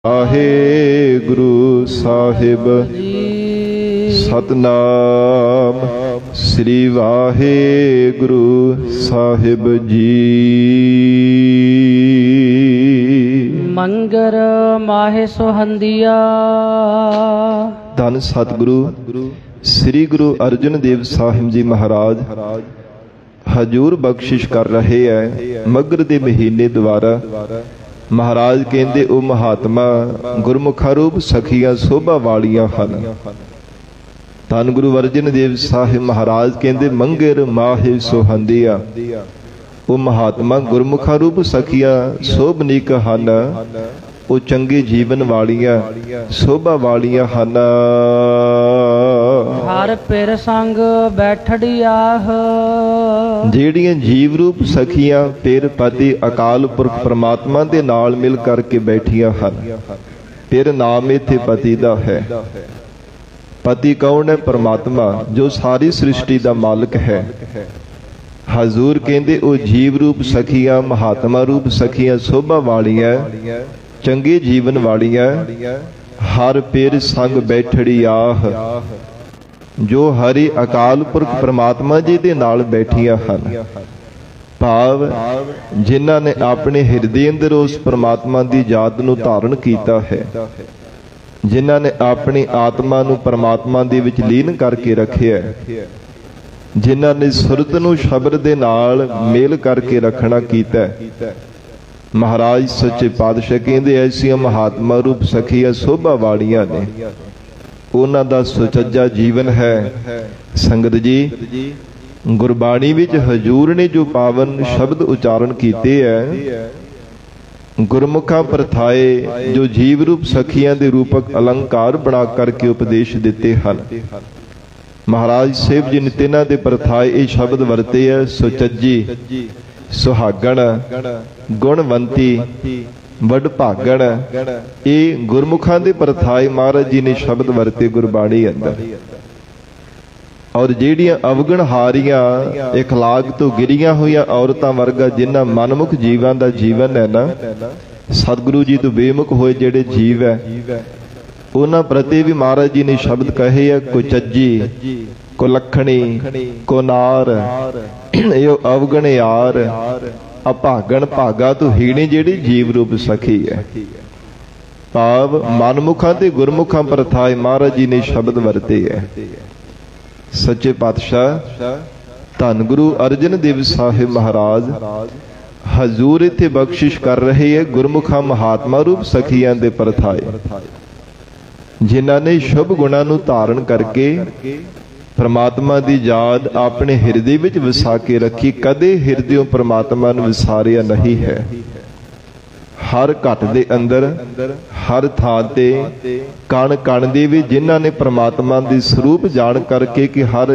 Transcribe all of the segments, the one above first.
वाहेगुरु साहिब सतनाम श्री वाहेगुरु साहिब जी। मंगर माहे सोहंदिया। धन सतगुरु श्री गुरु अर्जन देव साहिब जी महाराज हजूर बख्शिश कर रहे हैं मगर दे महीने द्वारा। महाराज कहते ओ महात्मा गुरमुखा रूप सखियां शोभा वालियां हन। धन गुरु अर्जन देव साहिब महाराज कहते मंगर माहे सोहंदिया। ओ महात्मा गुरमुखा रूप सखियां शोभनीक हन, ओ चंगे जीवन वालियां शोभा वालियां हन। हर पिर संग बैठड़ी आह। ਜਿਹੜੀਆਂ ਜੀਵ ਰੂਪ ਸਖੀਆਂ ਫਿਰ ਪਤੀ ਅਕਾਲ ਪੁਰਖ ਪ੍ਰਮਾਤਮਾ ਦੇ ਨਾਲ ਮਿਲ ਕਰਕੇ ਬੈਠੀਆਂ ਹਨ। ਫਿਰ ਨਾਮ ਇੱਥੇ ਪਤੀ ਦਾ ਹੈ। ਪਤੀ ਕੌਣ ਹੈ? ਪਰਮਾਤਮਾ ਜੋ ਸਾਰੀ ਸ੍ਰਿਸ਼ਟੀ ਦਾ ਮਾਲਕ ਹੈ। ਹਜ਼ੂਰ ਕਹਿੰਦੇ ਉਹ ਜੀਵ ਰੂਪ ਸਖੀਆਂ ਮਹਾਤਮਾ ਰੂਪ ਸਖੀਆਂ ਸ਼ੋਭਾ ਵਾਲੀਆਂ ਚੰਗੇ ਜੀਵਨ ਵਾਲੀਆਂ ਹਰ ਪੇਰ ਸੰਗ ਬੈਠੜੀ ਆਹ, जो हरि अकाल पुरख परमात्मा जी दे नाल बैठिया हन। भाव जिन्हां ने अपने हिरदे अंदर उस परमात्मा दी याद नूं धारण कीता है, जिन्हां ने अपनी आत्मा नूं परमात्मा दे विच लीन करके रखिया, जिन्हां ने सुरत नूं शब्द दे नाल मेल करके रखना कीता। महाराज सच्चे पातशाह कहंदे ऐसियां महात्मा रूप सखियां शोभा वालियां ने, उन्हां दा सुचज्जा जीवन है। संगत जी गुरबाणी विच हजूर ने जो पावन शब्द उचारण कीते है, गुरमुखा प्रथाए जो जीव रूप सखियां दे रूपक अलंकार बना करके उपदेश दिते हन। महाराज सेव जी ने तिन्हां दे प्रथाए ये शब्द वरते है, सुचज्जी, सुहागण, गुणवंती, वडभागण। ये गुरमुखां दे प्रथाए महाराज जी ने शब्द वरते गुरबाणी अंदर। और ਜਿਹੜੀਆਂ अवगण हारियां इखलाक तो गिरियां होईयां औरतां वर्गा जिन्हां मनमुख जीवां दा जीवन है ना, सतगुरु जी तो बेमुख होए ਜਿਹੜੇ जीव है उन्हां प्रति भी महाराज जी ने शब्द कहे है, कुचज्जी, कुलखणी, कुनार, यो अवगण यार, अभागण भागा तो हीणी जेड़ी जीव रूप सखी है। भाव मनमुखा ते गुरमुखा प्रथाए महाराज जी ने शब्द वरते है। सच्चे पातशाह धन गुरु अर्जन देव साहिब महाराज हजूर इत्थे बख्शिश कर रहे है गुरमुखा महात्मा रूप सखियां दे प्रथाए, जिन्हां ने शुभ गुणां नूं धारण करके परमात्मा दी याद अपने हिरदे विच वसा के रखी। कदे हिरदेओं परमात्मा नूं विसारिया नहीं है। हर घट दे अंदर हर थां ते कण कण दे भी जिन्हां ने परमात्मा दी स्वरूप जान करके कि हर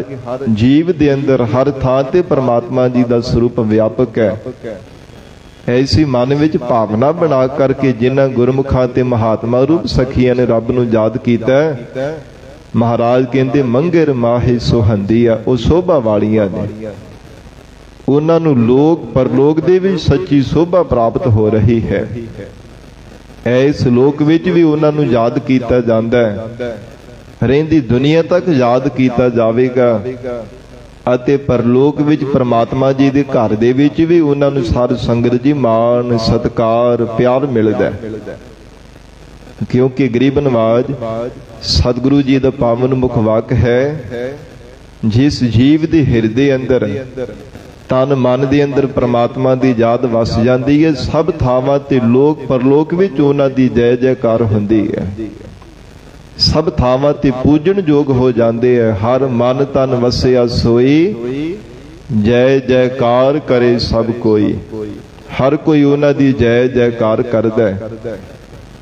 जीव दे अंदर हर थां ते परमात्मा जी दा स्वरूप व्यापक है, ऐसी मन विच भावना बना करके जिन्हां गुरमुखां ते महात्मा रूप सखियां ने रब नूं याद कीता। महाराज कहते मंगर माहे सोहंदिया, वो शोभा वालियां ने, उन्हां नूं लोक परलोक दे विच सच्ची शोभा प्राप्त हो रही है। इस लोक विच भी उन्हां नूं याद कीता जांदा है, रहिंदी दुनिया तक याद कीता जावेगा। अते परलोक विच परमात्मा जी दे घर दे विच भी उन्हां नूं साध संगत जी मान सत्कार प्यार मिलदा है। क्योंकि गरीब नवाज सतगुरु जी दा पावन मुख वाक है, जिस जीव दे हिरदे अंदर तन मन दे अंदर परमात्मा दी याद वस जाती है, सब थावां ते लोक परलोक विच उन्हां दी जय जयकार हुंदी है। सब थावां ते पूजन योग हो जाते हैं। हर मन तन वसिया सोई, जय जयकार करे सब कोई। हर कोई उन्हां दी जय जयकार करदा है।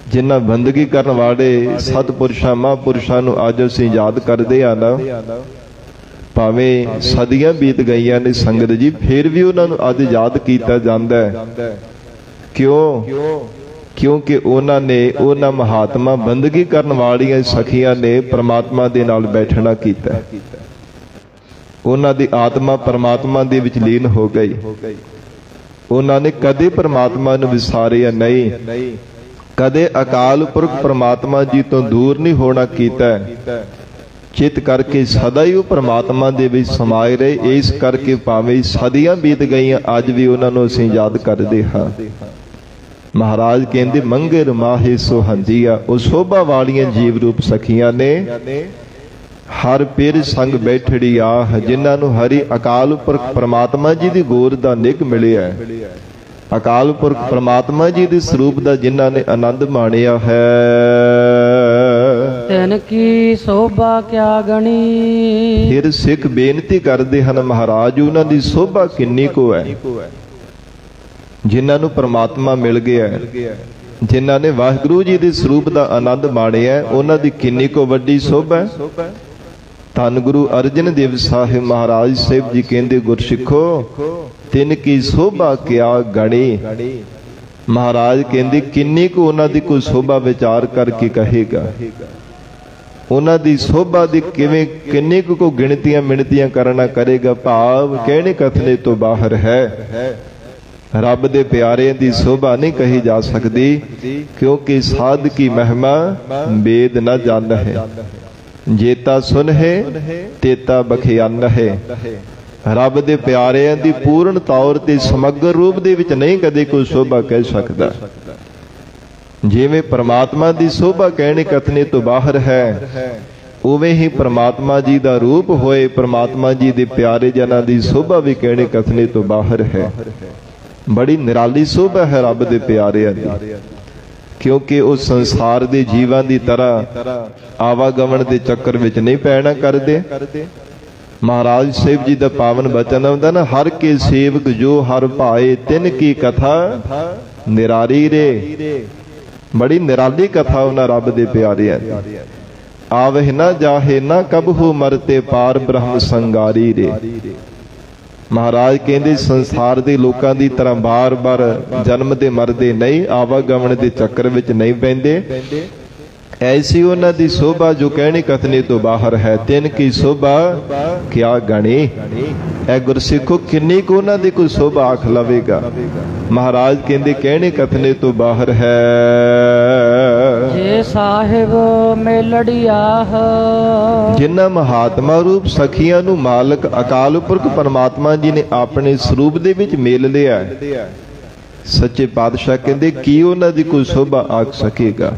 जिन्हां बंदगी करन वाले सतपुरुषां महापुरुषां नूं अज असीं याद करदे आ ना, भावें सदियां बीत गईयां ने संगत जी, फिर भी उन्हां नूं अज याद कीता जांदा है। क्यों? क्योंकि उन्हां ने उन्हां महात्मा बंदगी करन वालियां सखियां ने परमात्मा दे नाल बैठना कीता। उन्हां दी आत्मा परमात्मा दे विच लीन हो गई। उन्हां ने कदे परमात्मा नूं विसारिया नहीं। ਕਦੇ ਅਕਾਲ ਪੁਰਖ ਪ੍ਰਮਾਤਮਾ ਜੀ ਤੋਂ ਦੂਰ ਨਹੀਂ ਹੋਣਾ ਕੀਤਾ, ਚਿਤ ਕਰਕੇ ਸਦਾ ਹੀ ਉਹ ਪ੍ਰਮਾਤਮਾ ਦੇ ਵਿੱਚ ਸਮਾਏ ਰਹੇ। ਇਸ ਕਰਕੇ ਭਾਵੇਂ ਸਦੀਆਂ ਬੀਤ ਗਈਆਂ, ਅੱਜ ਵੀ ਉਹਨਾਂ ਨੂੰ ਅਸੀਂ ਯਾਦ ਕਰਦੇ ਹਾਂ। ਮਹਾਰਾਜ ਕਹਿੰਦੇ ਮੰਗਰ ਮਾਹੇ ਸੁਹੰਦੀਆ, ਉਹ ਸੋਭਾ ਵਾਲੀਆਂ ਜੀਵ ਰੂਪ ਸਖੀਆਂ ਨੇ ਹਰ ਪੇਰ ਸੰਗ ਬੈਠੜੀ ਆਹ, ਜਿਨ੍ਹਾਂ ਨੂੰ ਹਰੀ ਅਕਾਲ ਪੁਰਖ ਪ੍ਰਮਾਤਮਾ ਜੀ ਦੀ ਗੋਦ ਦਾ ਨਿੱਘ ਮਿਲਿਆ, ਅਕਾਲ ਪੁਰਖ ਪ੍ਰਮਾਤਮਾ ਜੀ ਦੇ ਸਰੂਪ ਦਾ ਜਿਨ੍ਹਾਂ ਨੇ ਆਨੰਦ ਮਾਣਿਆ ਹੈ। ਤਿਨ ਕੀ ਸੋਭਾ ਕਿਆ ਗਣੀ। ਫਿਰ ਸਿੱਖ ਬੇਨਤੀ ਕਰਦੇ ਹਨ, ਮਹਾਰਾਜ ਉਹਨਾਂ ਦੀ ਸੋਭਾ ਕਿੰਨੀ ਕੁ ਹੈ। ਜਿਨ੍ਹਾਂ ਨੂੰ ਪ੍ਰਮਾਤਮਾ ਮਿਲ ਗਿਆ, ਜਿਨ੍ਹਾਂ ਨੇ ਵਾਹਿਗੁਰੂ ਜੀ ਦੇ ਸਰੂਪ ਦਾ ਆਨੰਦ ਮਾਣਿਆ, ਉਹਨਾਂ ਦੀ ਕਿੰਨੀ ਕੁ ਵੱਡੀ ਸੋਭਾ ਹੈ। ਧੰਨ ਗੁਰੂ ਅਰਜਨ ਦੇਵ ਸਾਹਿਬ ਮਹਾਰਾਜ ਸਾਹਿਬ ਜੀ ਕਹਿੰਦੇ, ਗੁਰਸਿੱਖੋ ਤਿਨ ਕੀ ਸੋਭਾ ਕਿਆ ਗਣੀ। ਮਹਾਰਾਜ ਕਹਿੰਦੇ ਕਿੰਨੀ ਕੁ ਉਹਨਾਂ ਦੀ ਕੋਈ ਸੋਭਾ ਵਿਚਾਰ ਕਰਕੇ ਕਹੇਗਾ। ਉਹਨਾਂ ਦੀ ਸੋਭਾ ਦੀ ਕਿੰਨੀ ਕੁ ਗਿਣਤੀਆਂ ਮਿਣਤੀਆਂ ਕਰਨਾ ਕਰੇਗਾ। ਭਾਵ ਕਹਿਣੇ ਕਥਨੇ ਤੋਂ ਬਾਹਰ ਹੈ। ਰੱਬ ਦੇ ਪਿਆਰਿਆਂ ਦੀ ਸੋਭਾ ਨਹੀਂ ਕਹੀ ਜਾ ਸਕਦੀ, ਕਿਉਂਕਿ ਸਾਧ ਕੀ ਮਹਿਮਾ ਵੇਦ ਨਾ ਜਾਣ ਹੈ। ਜੇਤਾ ਸੁਨ ਹੈ ਤੇਤਾ ਬਖਿਆਨ ਹੈ। ਰੱਬ ਦੇ ਪਿਆਰਿਆਂ ਦੀ ਪੂਰਨ ਤੌਰ ਤੇ ਸਮਗਰ ਰੂਪ ਦੇ ਵਿੱਚ ਨਹੀਂ ਕਦੇ ਕੋਈ ਸੋਭਾ ਕਹਿ ਸਕਦਾ। ਜਿਵੇਂ ਪ੍ਰਮਾਤਮਾ ਦੀ ਸੋਭਾ ਕਹਿਣੇ ਕਥਨੇ ਤੋਂ ਬਾਹਰ ਹੈ, ਉਵੇਂ ਹੀ ਪ੍ਰਮਾਤਮਾ ਜੀ ਦਾ ਰੂਪ ਹੋਏ ਪ੍ਰਮਾਤਮਾ ਜੀ ਦੇ ਪਿਆਰੇ ਜਨਾਂ ਦੀ ਸੋਭਾ ਵੀ ਕਹਿਣੇ ਕਥਨੇ ਤੋਂ ਬਾਹਰ ਹੈ। ਬੜੀ ਨਿਰਾਲੀ ਸੋਭਾ ਹੈ ਰੱਬ ਦੇ ਪਿਆਰਿਆਂ ਦੀ, ਕਿਉਂਕਿ ਉਹ ਸੰਸਾਰ ਦੇ ਜੀਵਾਂ ਦੀ ਤਰ੍ਹਾਂ ਆਵਾਗਮਨ ਦੇ ਚੱਕਰ ਵਿੱਚ ਨਹੀਂ ਪੈਣਾ ਕਰਦੇ। ਮਹਾਰਾਜ ਸਾਹਿਬ ਜੀ ਦਾ ਪਾਵਨ ਬਚਨ ਆਉਂਦਾ ਨਾ, ਹਰ ਕੇ ਸੇਵਕ ਜੋ ਹਰ ਭਾਏ, ਤਿਨ ਕੀ ਕਥਾ ਨਿਰਾਰੀ ਰੇ। ਬੜੀ ਨਿਰਾਲੀ ਕਥਾ ਉਹਨਾਂ ਰੱਬ ਦੇ ਪਿਆਰਿਆਂ ਦੀ। ਆਵਹਿ ਨਾ ਜਾਹੇ ਨਾ ਕਬਹੂ ਮਰਤੇ, ਪਾਰ ਬ੍ਰਹਮ ਸੰਗਾਰੀ ਰੇ। ਮਹਾਰਾਜ ਕਹਿੰਦੇ ਸੰਸਾਰ ਦੇ ਲੋਕਾਂ ਦੀ ਤਰ੍ਹਾਂ ਬਾਰ-ਬਾਰ ਜਨਮ ਦੇ ਮਰਦੇ ਨਹੀਂ, ਆਵਾਗਮਨ ਦੇ ਚੱਕਰ ਵਿੱਚ ਨਹੀਂ ਪੈਂਦੇ। ਐਸੀ ਉਹਨਾਂ ਦੀ ਸੋਭਾ ਜੋ ਕਹਿਣੇ ਕਥਨੇ ਤੋਂ ਬਾਹਰ ਹੈ। ਤਿਨ ਕੀ ਸੋਭਾ ਕਿਆ ਗਣੀ। ਐ ਗੁਰਸਿੱਖੋ ਕਿੰਨੀ ਕੁ ਉਹਨਾਂ ਦੀ ਕੋਈ ਸੋਭਾ ਆਖ ਲਵੇਗਾ। ਮਹਾਰਾਜ ਕਹਿੰਦੇ ਕਹਿਣੇ ਕਥਨੇ ਤੋਂ ਬਾਹਰ ਹੈ। ਜੇ ਸਾਹਿਬ ਮੇਲੜੀਆਹ, ਜਿਨ੍ਹਾਂ ਮਹਾਤਮਾ ਰੂਪ ਸਖੀਆਂ ਨੂੰ ਮਾਲਕ ਅਕਾਲ ਪੁਰਖ ਪਰਮਾਤਮਾ ਜੀ ਨੇ ਆਪਣੇ ਸਰੂਪ ਦੇ ਵਿੱਚ ਮੇਲ ਲਿਆ। ਸੱਚੇ ਪਾਤਸ਼ਾਹ ਕਹਿੰਦੇ ਕੀ ਉਹਨਾਂ ਦੀ ਕੋਈ ਸੋਭਾ ਆਖ ਸਕੇਗਾ।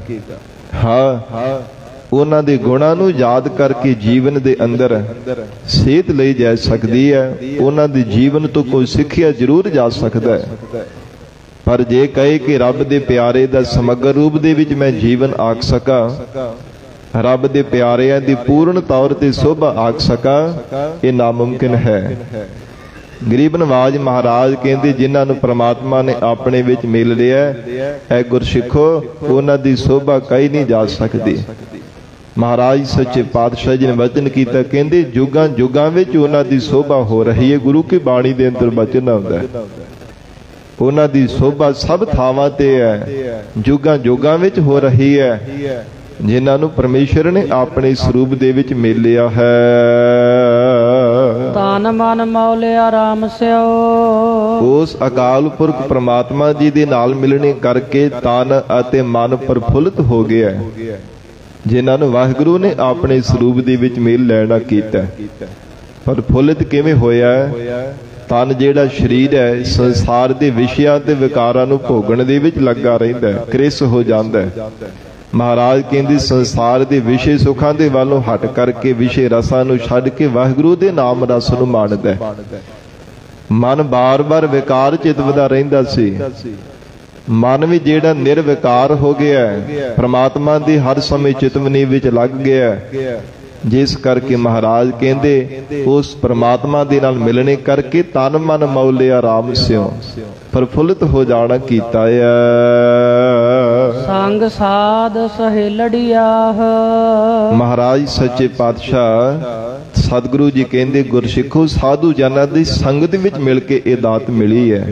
ਹਾਂ, ਉਹਨਾਂ ਦੇ ਗੁਣਾਂ ਨੂੰ ਯਾਦ ਕਰਕੇ ਜੀਵਨ ਦੇ ਅੰਦਰ ਸੇਧ ਲਈ ਜਾ ਸਕਦੀ ਹੈ। ਉਹਨਾਂ ਦੇ ਜੀਵਨ ਤੋਂ ਕੋਈ ਸਿੱਖਿਆ ਜ਼ਰੂਰ ਜਾ ਸਕਦਾ ਹੈ। ਪਰ ਜੇ ਕਹੇ ਕਿ ਰੱਬ ਦੇ ਪਿਆਰੇ ਦਾ ਸਮਗਰ ਰੂਪ ਦੇ ਵਿੱਚ ਮੈਂ ਜੀਵਨ ਆਖ ਸਕਾਂ, ਰੱਬ ਦੇ ਪਿਆਰਿਆਂ ਦੀ ਪੂਰਨ ਤੌਰ ਤੇ ਸੋਭਾ ਆਖ ਸਕਾਂ, ਇਹ ਨਾਮੁਮਕਿਨ ਹੈ। ਗਰੀਬ ਨਵਾਜ ਮਹਾਰਾਜ ਕਹਿੰਦੇ ਜਿਨ੍ਹਾਂ ਨੂੰ ਪ੍ਰਮਾਤਮਾ ਨੇ ਆਪਣੇ ਵਿੱਚ ਮਿਲ ਲਿਆ, ਐ ਗੁਰਸਿੱਖੋ ਉਹਨਾਂ ਦੀ ਸੋਭਾ ਕਹੀ ਨਹੀਂ ਜਾ ਸਕਦੀ। ਮਹਾਰਾਜ ਸੱਚੇ ਪਾਤਸ਼ਾਹ ਜੀ ਨੇ ਵਚਨ ਕੀਤਾ, ਕਹਿੰਦੇ ਜੁਗਾਂ ਜੁਗਾਂ ਵਿੱਚ ਉਹਨਾਂ ਦੀ ਸੋਭਾ ਹੋ ਰਹੀ ਹੈ। ਗੁਰੂ ਕੀ ਬਾਣੀ ਦੇ ਅੰਦਰ ਵਚਨ ਆਉਂਦਾ ਹੈ, ਉਹਨਾਂ ਦੀ ਸੋਭਾ ਸਭ ਥਾਵਾਂ ਤੇ ਹੈ, ਜੁਗਾਂ ਜੁਗਾਂ ਵਿੱਚ ਹੋ ਰਹੀ ਹੈ, ਜਿਨ੍ਹਾਂ ਨੂੰ ਪਰਮੇਸ਼ਰ ਨੇ ਆਪਣੇ ਸਰੂਪ ਦੇ ਵਿੱਚ ਮੇਲਿਆ ਹੈ। ਤਨ ਮਨ ਮੌਲਿਆ ਰਾਮ ਸਿਓ। ਉਸ ਅਕਾਲ ਪੁਰਖ ਪ੍ਰਮਾਤਮਾ ਜੀ ਦੇ ਨਾਲ ਮਿਲਣੇ ਕਰਕੇ ਤਨ ਅਤੇ ਮਨ ਪ੍ਰਫੁੱਲਤ ਹੋ ਗਿਆ, ਜਿਨ੍ਹਾਂ ਨੂੰ ਵਾਹਿਗੁਰੂ ਨੇ ਆਪਣੇ ਸਰੂਪ ਦੇ ਵਿੱਚ ਮੇਲ ਲੈਣਾ ਕੀਤਾ। ਪ੍ਰਫੁੱਲਤ ਕਿਵੇਂ ਹੋਇਆ? ਤਨ ਜਿਹੜਾ ਸਰੀਰ ਹੈ ਸੰਸਾਰ ਦੇ ਵਿਸ਼ਿਆਂ ਤੇ ਵਿਕਾਰਾਂ ਨੂੰ ਭੋਗਣ ਦੇ ਵਿੱਚ ਲੱਗਾ ਰਹਿੰਦਾ, ਕ੍ਰਿਸ ਹੋ ਜਾਂਦਾ। ਮਹਾਰਾਜ ਕਹਿੰਦੇ ਸੰਸਾਰ ਦੇ ਵਿਸ਼ੇ ਸੁੱਖਾਂ ਦੇ ਵੱਲੋਂ ਹਟ ਕਰਕੇ ਵਿਸ਼ੇ ਰਸਾਂ ਨੂੰ ਛੱਡ ਕੇ ਵਾਹਿਗੁਰੂ ਦੇ ਨਾਮ ਰਸ ਨੂੰ ਮਾਣਦਾ। ਮਨ ਬਾਰ-ਬਾਰ ਵਿਕਾਰ ਚਿਤਵਦਾ ਰਹਿੰਦਾ ਸੀ, ਮਨ ਵੀ ਜਿਹੜਾ ਨਿਰਵਿਕਾਰ ਹੋ ਗਿਆ, ਪ੍ਰਮਾਤਮਾ ਦੀ ਹਰ ਸਮੇਂ ਚਿਤਵਨੀ ਵਿੱਚ ਲੱਗ ਗਿਆ। ਜਿਸ ਕਰਕੇ ਮਹਾਰਾਜ ਕਹਿੰਦੇ ਉਸ ਪ੍ਰਮਾਤਮਾ ਦੇ ਨਾਲ ਮਿਲਣੇ ਕਰਕੇ ਤਨ ਮਨ ਮੌਲਿਆ ਰਾਮ ਸਿਓ, ਪ੍ਰਫੁੱਲਿਤ ਹੋ ਜਾਣਾ ਕੀਤਾ ਆ। ਸੰਗ ਸਾਧ ਸਹੇਲੜੀਆਹ। ਮਹਾਰਾਜ ਸੱਚੇ ਪਾਤਸ਼ਾਹ ਸਤਿਗੁਰੂ ਜੀ ਕਹਿੰਦੇ ਗੁਰਸਿੱਖੋ ਸਾਧੂ ਜਨਾਂ ਦੀ ਸੰਗਤ ਵਿੱਚ ਮਿਲ ਕੇ ਇਹ ਦਾਤ ਮਿਲੀ ਹੈ।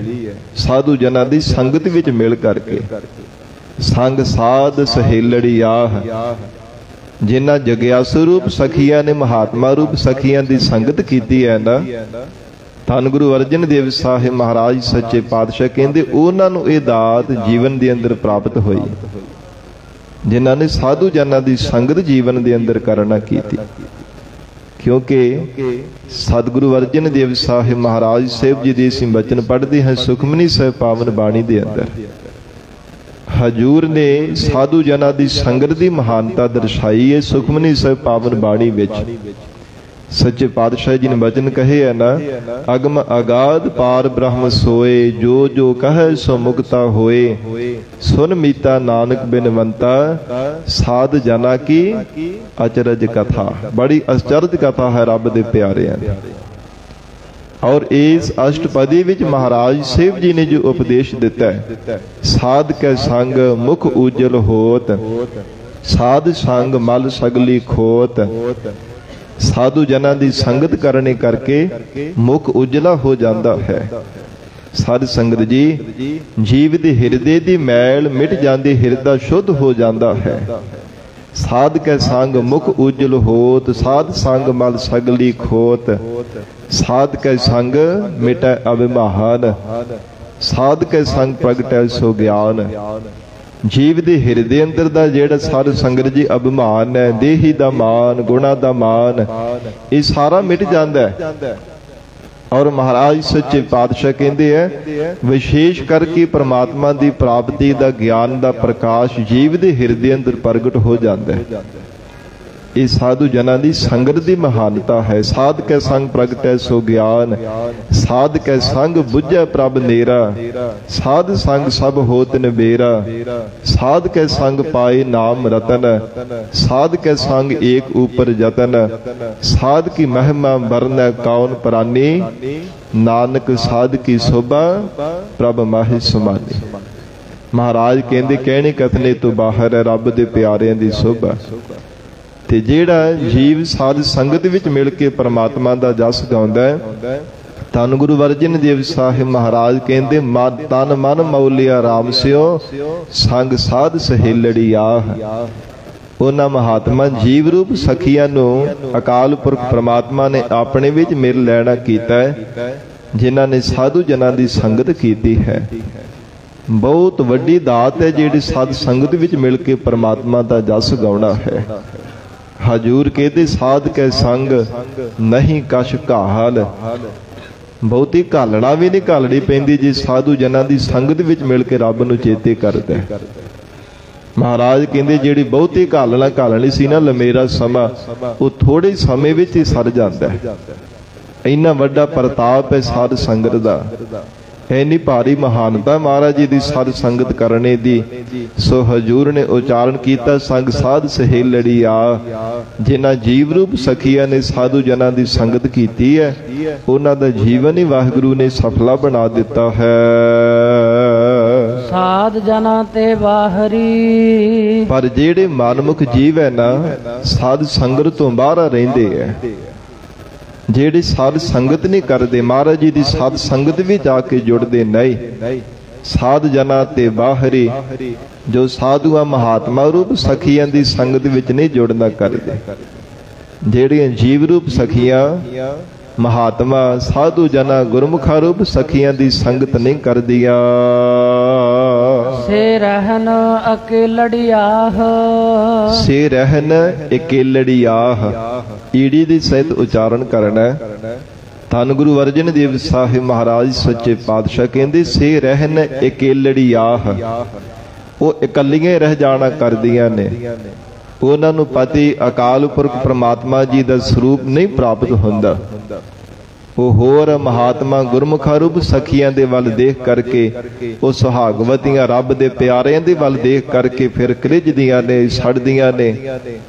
ਸਾਧੂ ਜਨਾਂ ਦੀ ਸੰਗਤ ਵਿੱਚ ਮਿਲ ਕਰਕੇ ਸੰਗ ਸਾਧ ਸਹੇਲੜੀਆਹ, ਜਿਨ੍ਹਾਂ ਜਗਿਆਸੂ ਰੂਪ ਸਖੀਆਂ ਨੇ ਮਹਾਤਮਾ ਰੂਪ ਸਖੀਆਂ ਦੀ ਸੰਗਤ ਕੀਤੀ ਹੈ ਨਾ, ਧੰਨ ਗੁਰੂ ਅਰਜਨ ਦੇਵ ਸਾਹਿਬ ਮਹਾਰਾਜ ਸੱਚੇ ਪਾਤਸ਼ਾਹ ਕਹਿੰਦੇ ਉਹਨਾਂ ਨੂੰ ਇਹ ਦਾਤ ਜੀਵਨ ਦੇ ਅੰਦਰ ਪ੍ਰਾਪਤ ਹੋਈ ਜਿਨ੍ਹਾਂ ਨੇ ਸਾਧੂ ਜਨਾਂ ਦੀ ਸੰਗਤ ਜੀਵਨ ਦੇ ਅੰਦਰ ਕਰਨਾ ਕੀਤੀ। ਕਿਉਂਕਿ ਸਤਿਗੁਰੂ ਅਰਜਨ ਦੇਵ ਸਾਹਿਬ ਮਹਾਰਾਜ ਸਾਹਿਬ ਜੀ ਦੇ ਅਸੀਂ ਬਚਨ ਪੜ੍ਹਦੇ ਹਾਂ ਸੁਖਮਨੀ ਸਾਹਿਬ ਪਾਵਨ ਬਾਣੀ ਦੇ ਅੰਦਰ। ਹਜੂਰ ਨੇ ਸਾਧੂ ਜਨਾਂ ਦੀ ਸੰਗਤ ਦੀ ਮਹਾਨਤਾ ਦਰਸਾਈ ਹੈ ਸੁਖਮਨੀ ਸਾਹਿਬ ਪਾਵਨ ਬਾਣੀ ਵਿੱਚ। ਸੱਚੇ ਪਾਤਸ਼ਾਹ ਜੀ ਨੇ ਬਚਨ ਕਹੇ ਹੈ ਨਾ, ਅਗਮ ਅਗਾਧ ਪਾਰ ਬ੍ਰਹਮ ਸੋਏ, ਜੋ ਜੋ ਕਹੈ ਸੋ ਮੁਕਤਾ ਹੋਏ, ਸੁਨ ਮੀਤਾ ਨਾਨਕ ਬਿਨਵੰਤਾ, ਸਾਧ ਜਨਾ ਕੀ ਅਚਰਜ ਕਥਾ। ਬੜੀ ਅਚਰਜ ਕਥਾ ਹੈ ਰੱਬ ਦੇ ਪਿਆਰਿਆਂ ਦੀ। ਔਰ ਇਸ ਅਸ਼ਟਪਦੀ ਵਿੱਚ ਮਹਾਰਾਜ ਸਾਹਿਬ ਜੀ ਨੇ ਜੋ ਉਪਦੇਸ਼ ਦਿੱਤਾ ਹੈ, ਸਾਧ ਕੈ ਸੰਗ ਮੁਖ ਉਜਲ ਹੋਤ, ਸਾਧ ਸੰਗ ਮਲ ਸਗਲੀ ਖੋਤ। ਸਾਧੂ ਜਨਾਂ ਦੀ ਸੰਗਤ ਕਰਨੇ ਕਰਕੇ ਮੁਖ ਉਜਲਾ ਹੋ ਜਾਂਦਾ ਹੈ। ਸਾਧ ਸੰਗਤ ਜੀ ਜੀਵ ਦੇ ਹਿਰਦੇ ਦੀ ਮੈਲ ਮਿਟ ਜਾਂਦੀ, ਹਿਰਦਾ ਸ਼ੁੱਧ ਹੋ ਜਾਂਦਾ ਹੈ। ਸਾਧ ਕੈ ਸੰਗ ਮੁਖ ਉਜਲ ਹੋਤ, ਸਾਧ ਸੰਗ ਮਲ ਸਗਲੀ ਖੋਤ। ਸਾਧ ਕੈ ਸੰਗ ਮਿਟੈ ਅਭਿਮਾਨ, ਸਾਧ ਕੈ ਸੰਗ ਪ੍ਰਗਟੈ ਸੋ ਗਿਆਨ। ਜੀਵ ਦੇ ਹਿਰਦੇ ਅੰਦਰ ਦਾ ਜਿਹੜਾ ਸਾਧ ਸੰਗਤ ਜੀ ਅਭਿਮਾਨ ਹੈ, ਦੇਹੀ ਦਾ ਮਾਨ, ਗੁਣਾ ਦਾ ਮਾਨ, ਇਹ ਸਾਰਾ ਮਿਟ ਜਾਂਦਾ ਹੈ। ਔਰ ਮਹਾਰਾਜ ਸੱਚੇ ਪਾਤਸ਼ਾਹ ਕਹਿੰਦੇ ਹੈ ਵਿਸ਼ੇਸ਼ ਕਰਕੇ ਪ੍ਰਮਾਤਮਾ ਦੀ ਪ੍ਰਾਪਤੀ ਦਾ ਗਿਆਨ ਦਾ ਪ੍ਰਕਾਸ਼ ਜੀਵ ਦੇ ਹਿਰਦੇ ਅੰਦਰ ਪ੍ਰਗਟ ਹੋ ਜਾਂਦਾ ਹੈ। ਇਹ ਸਾਧੂ ਜਨਾਂ ਦੀ ਸੰਗਤ ਦੀ ਮਹਾਨਤਾ ਹੈ। ਸਾਧ ਕੈ ਸੰਗ ਪ੍ਰਗਟੈ ਸੋ ਗਿਆਨ, ਸਾਧ ਕੈ ਸੰਗ ਬੁੱਝੈ ਪ੍ਰਭ ਨੇਰਾ, ਸਾਧ ਸੰਗ ਸਭ ਹੋਤ ਨਿਬੇਰਾ। ਸਾਧ ਕੈ ਸੰਗ ਪਾਏ ਨਾਮ ਰਤਨ, ਸਾਧ ਕੈ ਸੰਗ ਏਕ ਉਪਰ ਜਤਨ। ਸਾਧ ਕੀ ਮਹਿਮਾ ਵਰਨੈ ਕੌਣ ਪ੍ਰਾਨੀ, ਨਾਨਕ ਸਾਧ ਕੀ ਸੋਭਾ ਪ੍ਰਭ ਮਾਹਿ ਸਮਾਨੀ। ਮਹਾਰਾਜ ਕਹਿੰਦੇ ਕਹਿਣੇ ਕਥਨੇ ਤੋਂ ਬਾਹਰ ਹੈ ਰੱਬ ਦੇ ਪਿਆਰਿਆਂ ਦੀ ਸੋਭਾ। ਤੇ ਜਿਹੜਾ ਜੀਵ ਸਾਧ ਸੰਗਤ ਵਿੱਚ ਮਿਲ ਕੇ ਪਰਮਾਤਮਾ ਦਾ ਜਸ ਗਾਉਂਦਾ ਹੈ, ਧੰਨ ਗੁਰੂ ਅਰਜਨ ਦੇਵ ਸਾਹਿਬ ਮਹਾਰਾਜ ਕਹਿੰਦੇ ਤਨ ਮਨ ਮੌਲਿਆ ਰਾਮ ਸਿਓ, ਸੰਗ ਸਾਧ ਸਹੇਲੜੀ ਆਹ। ਉਹਨਾਂ ਮਹਾਤਮਾ ਜੀਵ ਰੂਪ ਸਖੀਆਂ ਨੂੰ ਅਕਾਲ ਪੁਰਖ ਪਰਮਾਤਮਾ ਨੇ ਆਪਣੇ ਵਿੱਚ ਮਿਲ ਲੈਣਾ ਕੀਤਾ ਹੈ, ਜਿਨ੍ਹਾਂ ਨੇ ਸਾਧੂ ਜਨਾਂ ਦੀ ਸੰਗਤ ਕੀਤੀ ਹੈ। ਬਹੁਤ ਵੱਡੀ ਦਾਤ ਹੈ ਜਿਹੜੀ ਸਾਧ ਸੰਗਤ ਵਿੱਚ ਮਿਲ ਕੇ ਪਰਮਾਤਮਾ ਦਾ ਜਸ ਗਾਉਣਾ ਹੈ। ਹਜੂਰ ਕਹਿੰਦੇ ਸਾਧ ਕੈ ਸੰਗ ਨਹੀਂ ਕਛ ਘਾਲ। ਬਹੁਤੀ ਘਾਲਣਾ ਵੀ ਨਹੀਂ ਘਾਲਣੀ ਪੈਂਦੀ ਜੇ ਸਾਧੂ ਜਨਾਂ ਦੀ ਸੰਗਤ ਵਿੱਚ ਮਿਲ ਕੇ ਰੱਬ ਨੂੰ ਚੇਤੇ ਕਰਦਾ। ਮਹਾਰਾਜ ਕਹਿੰਦੇ ਜਿਹੜੀ ਬਹੁਤੀ ਘਾਲਣਾ ਘਾਲਣੀ ਸੀ ਨਾ ਲੰਮੇਰਾ ਸਮਾਂ, ਉਹ ਥੋੜੇ ਸਮੇਂ ਵਿੱਚ ਹੀ ਸਰ ਜਾਂਦਾ ਹੈ। ਇੰਨਾ ਵੱਡਾ ਪ੍ਰਤਾਪ ਹੈ ਸਾਧ ਸੰਗਤ ਦਾ, ਇੰਨੀ ਭਾਰੀ ਮਹਾਨਤਾ ਮਹਾਰਾਜ ਜੀ ਦੀ ਸਾਧ ਸੰਗਤ ਕਰਨੇ ਦੀ। ਸੋ ਹਜੂਰ ਨੇ ਉਚਾਰਨ ਕੀਤਾ ਸੰਗ ਸਾਧ ਸਹੇਲੜੀ ਆ। ਜਿਨ੍ਹਾਂ ਜੀਵ ਰੂਪ ਸਖੀਆਂ ਨੇ ਸਾਧੂ ਜਨਾਂ ਦੀ ਸੰਗਤ ਕੀਤੀ ਹੈ, ਉਹਨਾਂ ਦਾ ਜੀਵਨ ਹੀ ਵਾਹਿਗੁਰੂ ਨੇ ਸਫਲਾ ਬਣਾ ਦਿੱਤਾ ਹੈ। ਸਾਧ ਜਨਾਂ ਤੇ ਬਾਹਰੀ, ਪਰ ਜਿਹੜੇ ਮਨਮੁਖ ਜੀਵ ਹੈ ਨਾ, ਸਾਧ ਸੰਗਤ ਤੋਂ ਬਾਹਰ ਰਹਿੰਦੇ ਹੈ, ਜਿਹੜੇ ਸਾਧ ਸੰਗਤ ਨਹੀਂ ਕਰਦੇ, ਮਹਾਰਾਜ ਜੀ ਦੀ ਸਾਧ ਸੰਗਤ ਵੀ ਜਾ ਕੇ ਜੁੜਦੇ ਨਹੀਂ। ਸਾਧ ਜਨਾਂ ਤੇ ਬਾਹਰੀ, ਜੋ ਸਾਧੂਆਂ ਮਹਾਤਮਾ ਰੂਪ ਸਖੀਆਂ ਦੀ ਸੰਗਤ ਵਿੱਚ ਨਹੀਂ ਜੁੜਨਾ ਕਰਦੇ। ਜਿਹੜੀਆਂ ਜੀਵ ਰੂਪ ਸਖੀਆਂ ਮਹਾਤਮਾ ਸਾਧੂ ਜਨਾਂ ਗੁਰਮੁਖਾ ਰੂਪ ਸਖੀਆਂ ਦੀ ਸੰਗਤ ਨਹੀਂ ਕਰਦੀਆਂ। ਸੇ ਰਹਿਨ ਅਕੇਲੜਿਆਹ, ਸੇ ਰਹਿਨ ਅਕੇਲੜਿਆਹ। ਈੜੀ ਦੀ ਸਹਿਤ ਉਚਾਰਨ ਕਰਨਾ। ਧੰਨ ਗੁਰੂ ਅਰਜਨ ਦੇਵ ਸਾਹਿਬ ਮਹਾਰਾਜ ਸੱਚੇ ਪਾਤਸ਼ਾਹ ਕਹਿੰਦੇ ਸੇ ਰਹਿਨ ਅਕੇਲੜਿਆਹ। ਉਹ ਇਕੱਲੀਆਂ ਰਹਿ ਜਾਣਾ ਕਰਦੀਆਂ ਨੇ। ਉਹਨਾਂ ਨੂੰ ਪਤੀ ਅਕਾਲ ਪੁਰਖ ਪ੍ਰਮਾਤਮਾ ਜੀ ਦਾ ਸਰੂਪ ਨਹੀਂ ਪ੍ਰਾਪਤ ਹੁੰਦਾ। ਉਹ ਹੋਰ ਮਹਾਤਮਾ ਗੁਰਮੁਖਾ ਰੂਪ ਸਖੀਆਂ ਦੇ ਵੱਲ ਦੇਖ ਕਰਕੇ, ਉਹ ਸੁਹਾਗਵਤੀਆਂ ਰੱਬ ਦੇ ਪਿਆਰਿਆਂ ਦੇ ਵੱਲ ਦੇਖ ਕਰਕੇ ਫਿਰ ਕ੍ਰਿਜਦੀਆਂ ਨੇ, ਛੱਡਦੀਆਂ ਨੇ,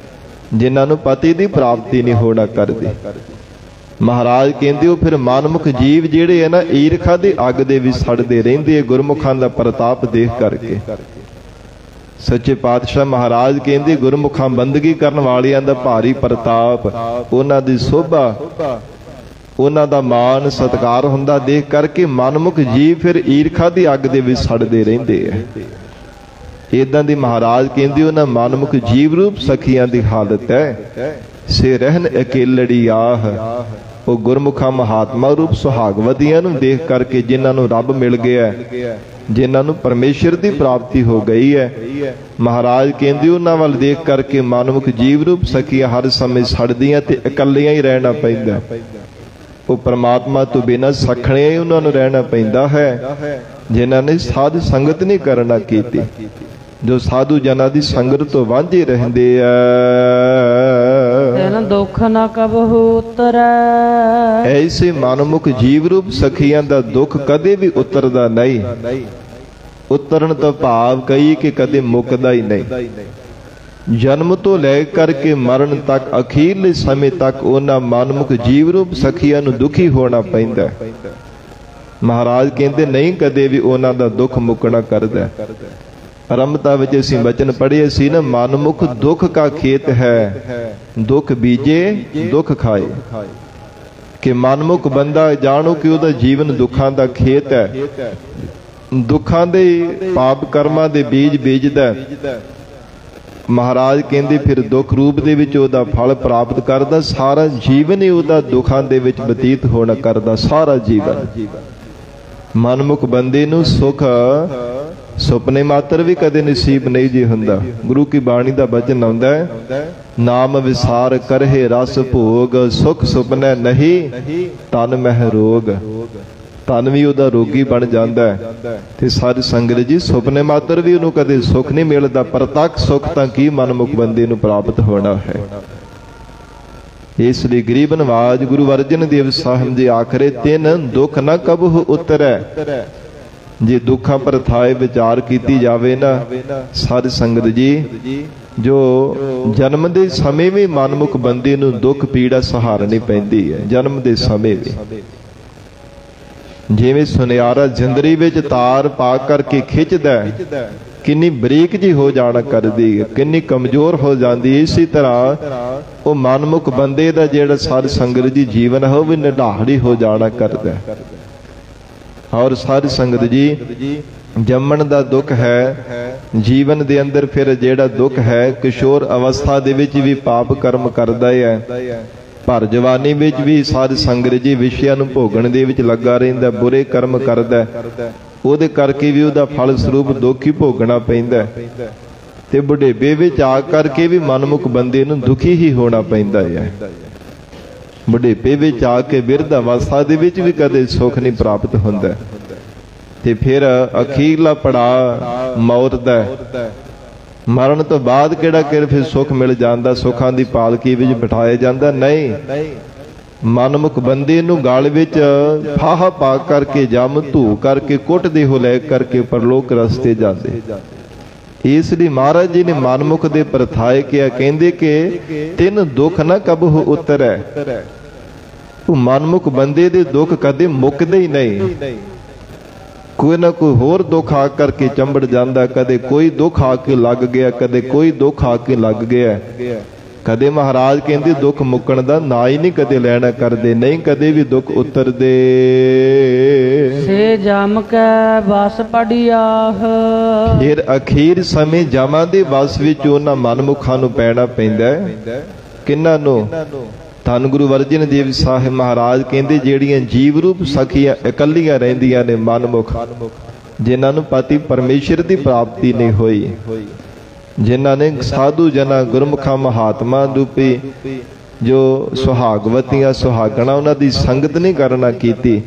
ਜਿਨ੍ਹਾਂ ਨੂੰ ਪਤੀ ਦੀ ਪ੍ਰਾਪਤੀ ਨਹੀਂ ਹੋਣਾ ਕਰਦੀ। ਮਹਾਰਾਜ ਕਹਿੰਦੇ ਉਹ ਫਿਰ ਮਨਮੁਖ ਜੀਵ ਜਿਹੜੇ ਹੈ ਨਾ, ਈਰਖਾ ਦੀ ਅੱਗ ਦੇ ਵਿੱਚ ਸੜਦੇ ਰਹਿੰਦੇ ਗੁਰਮੁਖਾਂ ਦਾ ਪ੍ਰਤਾਪ ਦੇਖ ਕਰਕੇ। ਸੱਚੇ ਪਾਤਸ਼ਾਹ ਮਹਾਰਾਜ ਕਹਿੰਦੇ ਗੁਰਮੁਖਾਂ ਬੰਦਗੀ ਕਰਨ ਵਾਲਿਆਂ ਦਾ ਭਾਰੀ ਪ੍ਰਤਾਪ, ਉਹਨਾਂ ਦੀ ਸੋਭਾ, ਉਹਨਾਂ ਦਾ ਮਾਣ ਸਤਿਕਾਰ ਹੁੰਦਾ ਦੇਖ ਕਰਕੇ ਮਨਮੁਖ ਜੀਵ ਫਿਰ ਈਰਖਾ ਦੀ ਅੱਗ ਦੇ ਵਿੱਚ ਸੜਦੇ ਰਹਿੰਦੇ ਹੈ। ਏਦਾਂ ਦੀ ਮਹਾਰਾਜ ਕਹਿੰਦੇ ਉਹਨਾਂ ਮਨਮੁਖ ਜੀਵ ਰੂਪ ਸਖੀਆਂ ਦੀ ਹਾਲਤ ਹੈ। ਸੇ ਰਹਿਨ ਅਕੇਲੜੀ ਆਹ। ਉਹ ਗੁਰਮੁਖਾਂ ਮਹਾਤਮਾ ਰੂਪ ਸੁਹਾਗਵਤੀਆਂ ਨੂੰ ਦੇਖ ਕਰਕੇ ਜਿਨ੍ਹਾਂ ਨੂੰ ਰੱਬ ਮਿਲ ਗਿਆ, ਜਿਨ੍ਹਾਂ ਨੂੰ ਪਰਮੇਸ਼ਰ ਦੀ ਪ੍ਰਾਪਤੀ ਹੋ ਗਈ ਹੈ, ਮਹਾਰਾਜ ਕਹਿੰਦੇ ਉਹਨਾਂ ਵੱਲ ਦੇਖ ਕਰਕੇ ਮਨਮੁਖ ਜੀਵ ਰੂਪ ਸਖੀਆਂ ਹਰ ਸਮੇਂ ਸੜਦੀਆਂ ਤੇ ਇਕੱਲੀਆਂ ਹੀ ਰਹਿਣਾ ਪੈਂਦਾ। ਉਹ ਪਰਮਾਤਮਾ ਤੋਂ ਬਿਨਾਂ ਸਖਣਿਆਂ ਹੀ ਉਹਨਾਂ ਨੂੰ ਰਹਿਣਾ ਪੈਂਦਾ ਹੈ, ਜਿਨ੍ਹਾਂ ਨੇ ਸਾਧ ਸੰਗਤ ਨਹੀਂ ਕਰਨਾ ਕੀਤੀ, ਜੋ ਸਾਧੂ ਜਨਾਂ ਦੀ ਸੰਗਤ ਤੋਂ ਵਾਂਝੇ ਰਹਿੰਦੇ ਆ। ਤਿਨ ਦੁੱਖ ਨਾ ਕਬਹੂ ਉਤਰੈ। ਐਸੇ ਮਨਮੁਖ ਜੀਵ ਰੂਪ ਸਖੀਆਂ ਦਾ ਦੁੱਖ ਕਦੇ ਵੀ ਉਤਰਦਾ ਨਹੀਂ। ਉਤਰਨ ਤੋਂ ਭਾਵ ਕਹੀ ਕਿ ਕਦੇ ਮੁੱਕਦਾ ਹੀ ਨਹੀਂ। ਜਨਮ ਤੋਂ ਲੈ ਕਰਕੇ ਮਰਨ ਤੱਕ, ਅਖੀਰਲੇ ਸਮੇਂ ਤੱਕ ਉਹਨਾਂ ਮਨਮੁਖ ਜੀਵ ਰੂਪ ਸਖੀਆਂ ਨੂੰ ਦੁਖੀ ਹੋਣਾ ਪੈਂਦਾ। ਮਹਾਰਾਜ ਕਹਿੰਦੇ ਨਹੀਂ ਕਦੇ ਵੀ ਉਹਨਾਂ ਦਾ ਦੁੱਖ ਮੁੱਕਣਾ ਕਰਦਾ। ਆਰੰਭਤਾ ਵਿੱਚ ਅਸੀਂ ਬਚਨ ਪੜ੍ਹੇ ਸੀ ਨਾ, ਮਨਮੁਖ ਦੁੱਖ ਕਾ ਖੇਤ ਹੈ, ਦੁੱਖ ਬੀਜੇ ਦੁੱਖ ਖਾਏ। ਕਿ ਮਨਮੁਖ ਬੰਦਾ ਜਾਣੋ ਕਿ ਉਹਦਾ ਜੀਵਨ ਦੁੱਖਾਂ ਦਾ ਖੇਤ ਹੈ, ਦੁੱਖਾਂ ਦੇ ਪਾਪ ਕਰਮਾਂ ਦੇ ਬੀਜ ਬੀਜਦਾ। ਮਹਾਰਾਜ ਕਹਿੰਦੇ ਫਿਰ ਦੁੱਖ ਰੂਪ ਦੇ ਵਿੱਚ ਉਹਦਾ ਫਲ ਪ੍ਰਾਪਤ ਕਰਦਾ। ਸਾਰਾ ਜੀਵਨ ਹੀ ਉਹਦਾ ਦੁੱਖਾਂ ਦੇ ਵਿੱਚ ਬਤੀਤ ਹੋਣਾ ਕਰਦਾ, ਸਾਰਾ ਜੀਵਨ। ਮਨਮੁਖ ਬੰਦੇ ਨੂੰ ਸੁਖ ਸੁਪਨੇ ਮਾਤਰ ਵੀ ਕਦੇ ਨਸੀਬ ਨਹੀਂ ਜੀ ਹੁੰਦਾ। ਗੁਰੂ ਕੀ ਬਾਣੀ ਦਾ ਬਚਨ ਆਉਂਦਾ ਹੈ, ਨਾਮ ਵਿਸਾਰ ਕਰਹਿ ਰਸ ਭੋਗ, ਸੁਖ ਸੁਪਨੇ ਨਹੀਂ ਤਨ ਮਹਿ ਰੋਗ। ਤਨ ਵੀ ਉਹਦਾ ਰੋਗੀ ਬਣ ਜਾਂਦਾ ਹੈ। ਤੇ ਸਾਧ ਸੰਗਤ ਜੀ, ਸੁਪਨੇ ਮਾਤਰ ਵੀ ਉਹਨੂੰ ਕਦੇ ਸੁਖ ਨਹੀਂ ਮਿਲਦਾ। ਪ੍ਰਤੱਖ ਸੁਖ ਤਾਂ ਕੀ ਮਨਮੁਖ ਬੰਦੇ ਨੂੰ ਪ੍ਰਾਪਤ ਹੋਣਾ ਹੈ। ਇਸ ਲਈ ਗਰੀਬ ਨਵਾਜ ਗੁਰੂ ਅਰਜਨ ਦੇਵ ਸਾਹਿਬ ਜੀ ਆਖਰੇ, ਤਿੰਨ ਦੁੱਖ ਨਾ ਕਬਹੁ ਉਤਰੈ। ਜੇ ਦੁੱਖਾਂ ਪਰ ਥਾਏ ਵਿਚਾਰ ਕੀਤੀ ਜਾਵੇ ਨਾ ਸਾਧ ਸੰਗਤ ਜੀ, ਜੋ ਜਨਮ ਦੇ ਸਮੇਂ ਵੀ ਮਨਮੁਖ ਬੰਦੇ ਨੂੰ ਦੁੱਖ ਪੀੜਾ ਸਹਾਰਨੀ ਪੈਂਦੀ ਹੈ। ਜਨਮ ਦੇ ਸਮੇਂ ਵੀ ਜਿਵੇਂ ਸੁਨਿਆਰਾ ਜਿੰਦਰੀ ਵਿੱਚ ਤਾਰ ਪਾ ਕਰਕੇ ਖਿੱਚਦਾ, ਕਿੰਨੀ ਬਰੀਕ ਜੀ ਹੋ ਜਾਣਾ ਕਰਦੀ ਹੈ, ਕਿੰਨੀ ਕਮਜ਼ੋਰ ਹੋ ਜਾਂਦੀ। ਇਸੇ ਤਰ੍ਹਾਂ ਉਹ ਮਨਮੁਖ ਬੰਦੇ ਦਾ ਜਿਹੜਾ ਸਾਧ ਸੰਗਤ ਜੀ ਜੀਵਨ ਹੈ, ਉਹ ਵੀ ਨਿਢਾੜੀ ਹੋ ਜਾਣਾ ਕਰਦਾ। ਔਰ ਸਾਧ ਸੰਗਤ ਜੀ, ਜੰਮਣ ਦਾ ਦੁੱਖ ਹੈ ਜੀਵਨ ਦੇ ਅੰਦਰ। ਫਿਰ ਜਿਹੜਾ ਦੁੱਖ ਹੈ ਕਿਸ਼ੋਰ ਅਵਸਥਾ ਦੇ ਵਿੱਚ ਵੀ ਪਾਪ ਕਰਮ ਕਰਦਾ ਹੈ। ਭਰ ਜਵਾਨੀ ਵਿੱਚ ਵੀ ਸਾਧ ਸੰਗਤ ਜੀ ਵਿਸ਼ਿਆਂ ਨੂੰ ਭੋਗਣ ਦੇ ਵਿੱਚ ਲੱਗਾ ਰਹਿੰਦਾ, ਬੁਰੇ ਕਰਮ ਕਰਦਾ। ਉਹਦੇ ਕਰਕੇ ਵੀ ਉਹਦਾ ਫਲ ਸਰੂਪ ਦੁੱਖ ਹੀ ਭੋਗਣਾ ਪੈਂਦਾ। ਤੇ ਬੁਢੇਪੇ ਵਿੱਚ ਆ ਕਰਕੇ ਵੀ ਮਨਮੁਖ ਬੰਦੇ ਨੂੰ ਦੁਖੀ ਹੀ ਹੋਣਾ ਪੈਂਦਾ ਹੈ। ਬੁਢੇਪੇ ਵਿੱਚ ਆ ਕੇ ਬਿਰਧ ਅਵਸਥਾ ਦੇ ਵਿੱਚ ਵੀ ਕਦੇ ਸੁੱਖ ਨਹੀਂ ਪ੍ਰਾਪਤ ਹੁੰਦਾ। ਤੇ ਫਿਰ ਅਖੀਰਲਾ ਪੜਾਅ ਮੌਤ ਦਾ। ਮਰਨ ਤੋਂ ਬਾਅਦ ਕਿਹੜਾ ਫਿਰ ਸੁੱਖ ਮਿਲ ਜਾਂਦਾ, ਸੁੱਖਾਂ ਦੀ ਪਾਲਕੀ ਵਿੱਚ ਬਿਠਾਇਆ ਜਾਂਦਾ? ਨਹੀਂ। ਮਨਮੁਖ ਬੰਦੇ ਨੂੰ ਗਲ ਵਿੱਚ ਫਾਹਾ ਪਾ ਕਰਕੇ, ਜਮ ਧੂ ਕਰਕੇ, ਕੁੱਟਦੇ ਹੋ ਲੈ ਕਰਕੇ ਪਰਲੋਕ ਰਸਤੇ ਜਾਂਦੇ। ਇਸ ਲਈ ਮਹਾਰਾਜ ਜੀ ਨੇ ਮਨਮੁਖ ਦੇ ਪਰਥਾਏ ਕਿਹਾ, ਕਹਿੰਦੇ ਕਿ ਤਿੰਨ ਦੁੱਖ ਨਾ ਕਬਹੁ ਉਤਰੈ। ਉਹ ਮਨਮੁਖ ਬੰਦੇ ਦੇ ਦੁੱਖ ਕਦੇ ਮੁੱਕਦੇ ਹੀ ਨਹੀਂ। ਕੋਈ ਨਾ ਕੋਈ ਹੋਰ ਦੁੱਖ ਆ ਕਰਕੇ ਚੰਬੜ ਜਾਂਦਾ। ਕਦੇ ਕੋਈ ਦੁੱਖ ਆ ਕੇ ਲੱਗ ਗਿਆ, ਕਦੇ ਕੋਈ ਦੁੱਖ ਆ ਕੇ ਲੱਗ ਗਿਆ। ਕਦੇ ਮਹਾਰਾਜ ਕਹਿੰਦੇ ਦੁੱਖ ਮੁੱਕਣ ਦਾ ਨਾਂ ਹੀ ਨਹੀਂ ਕਦੇ ਲੈਣਾ ਕਰਦੇ। ਨਹੀਂ ਕਦੇ ਵੀ ਦੁੱਖ ਉਤਰਦੇ। ਸੇ ਜਮ ਕੈ ਵਸ ਪੜਿਆਹ। ਫਿਰ ਅਖੀਰ ਸਮੇਂ ਜਮਾਂ ਦੇ ਵਸ ਵਿੱਚ ਉਹਨਾਂ ਮਨਮੁਖਾਂ ਨੂੰ ਪੈਣਾ ਪੈਂਦਾ ਹੈ। ਕਿਹਨਾਂ ਨੂੰ? ਧੰਨ ਗੁਰੂ ਅਰਜਨ ਦੇਵ ਸਾਹਿਬ ਮਹਾਰਾਜ ਕਹਿੰਦੇ, ਜਿਹੜੀਆਂ ਜੀਵ ਰੂਪ ਸਖੀਆਂ ਇਕੱਲੀਆਂ ਰਹਿੰਦੀਆਂ ਨੇ ਮਨਮੁਖ, ਜਿਨ੍ਹਾਂ ਨੂੰ ਪਤੀ ਪਰਮੇਸ਼ਰ ਦੀ ਪ੍ਰਾਪਤੀ ਨਹੀਂ ਹੋਈ, ਜਿਨ੍ਹਾਂ ਨੇ ਸਾਧੂ ਜਨਾਂ ਗੁਰਮੁਖਾਂ ਮਹਾਤਮਾ ਰੂਪੀ ਜੋ ਸੁਹਾਗਵਤੀਆਂ ਸੁਹਾਗਣਾ ਉਹਨਾਂ ਦੀ ਸੰਗਤ ਨਹੀਂ ਕਰਨਾ ਕੀਤੀ,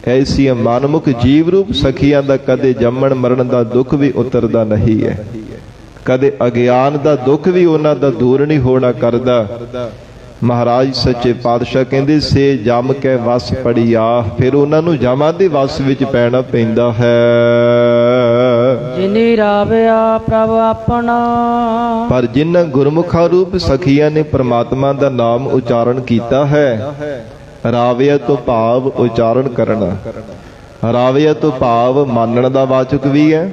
ਐਸੀਆਂ ਮਨਮੁਖ ਜੀਵ ਰੂਪ ਸਖੀਆਂ ਦਾ ਕਦੇ ਜੰਮਣ ਮਰਨ ਦਾ ਦੁੱਖ ਵੀ ਉਤਰਦਾ ਨਹੀਂ ਹੈ। ਕਦੇ ਅਗਿਆਨ ਦਾ ਦੁੱਖ ਵੀ ਉਹਨਾਂ ਦਾ ਦੂਰ ਨਹੀਂ ਹੋਣਾ ਕਰਦਾ। ਮਹਾਰਾਜ ਸੱਚੇ ਪਾਤਸ਼ਾਹ ਕਹਿੰਦੇ, ਸੇ ਜਮ ਕੇ ਵਸ ਪੜਿਆ। ਫਿਰ ਉਹਨਾਂ ਨੂੰ ਜਮਾਂ ਦੇ ਵਸ ਵਿੱਚ ਪੈਣਾ ਪੈਂਦਾ ਹੈ। ਜਿਨੀ ਰਾਵਿਆ ਪ੍ਰਭ ਆਪਣਾ। ਪਰ ਜਿਨ੍ਹਾਂ ਗੁਰਮੁਖਾਂ ਰੂਪ ਸਖੀਆਂ ਨੇ ਪ੍ਰਮਾਤਮਾ ਦਾ ਨਾਮ ਉਚਾਰਨ ਕੀਤਾ ਹੈ, ਰਾਵਿਆ ਤੋਂ ਭਾਵ ਉਚਾਰਨ ਕਰਨਾ। ਰਾਵਿਆ ਤੋਂ ਭਾਵ ਮੰਨਣ ਦਾ ਵਾਚਕ ਵੀ ਹੈ।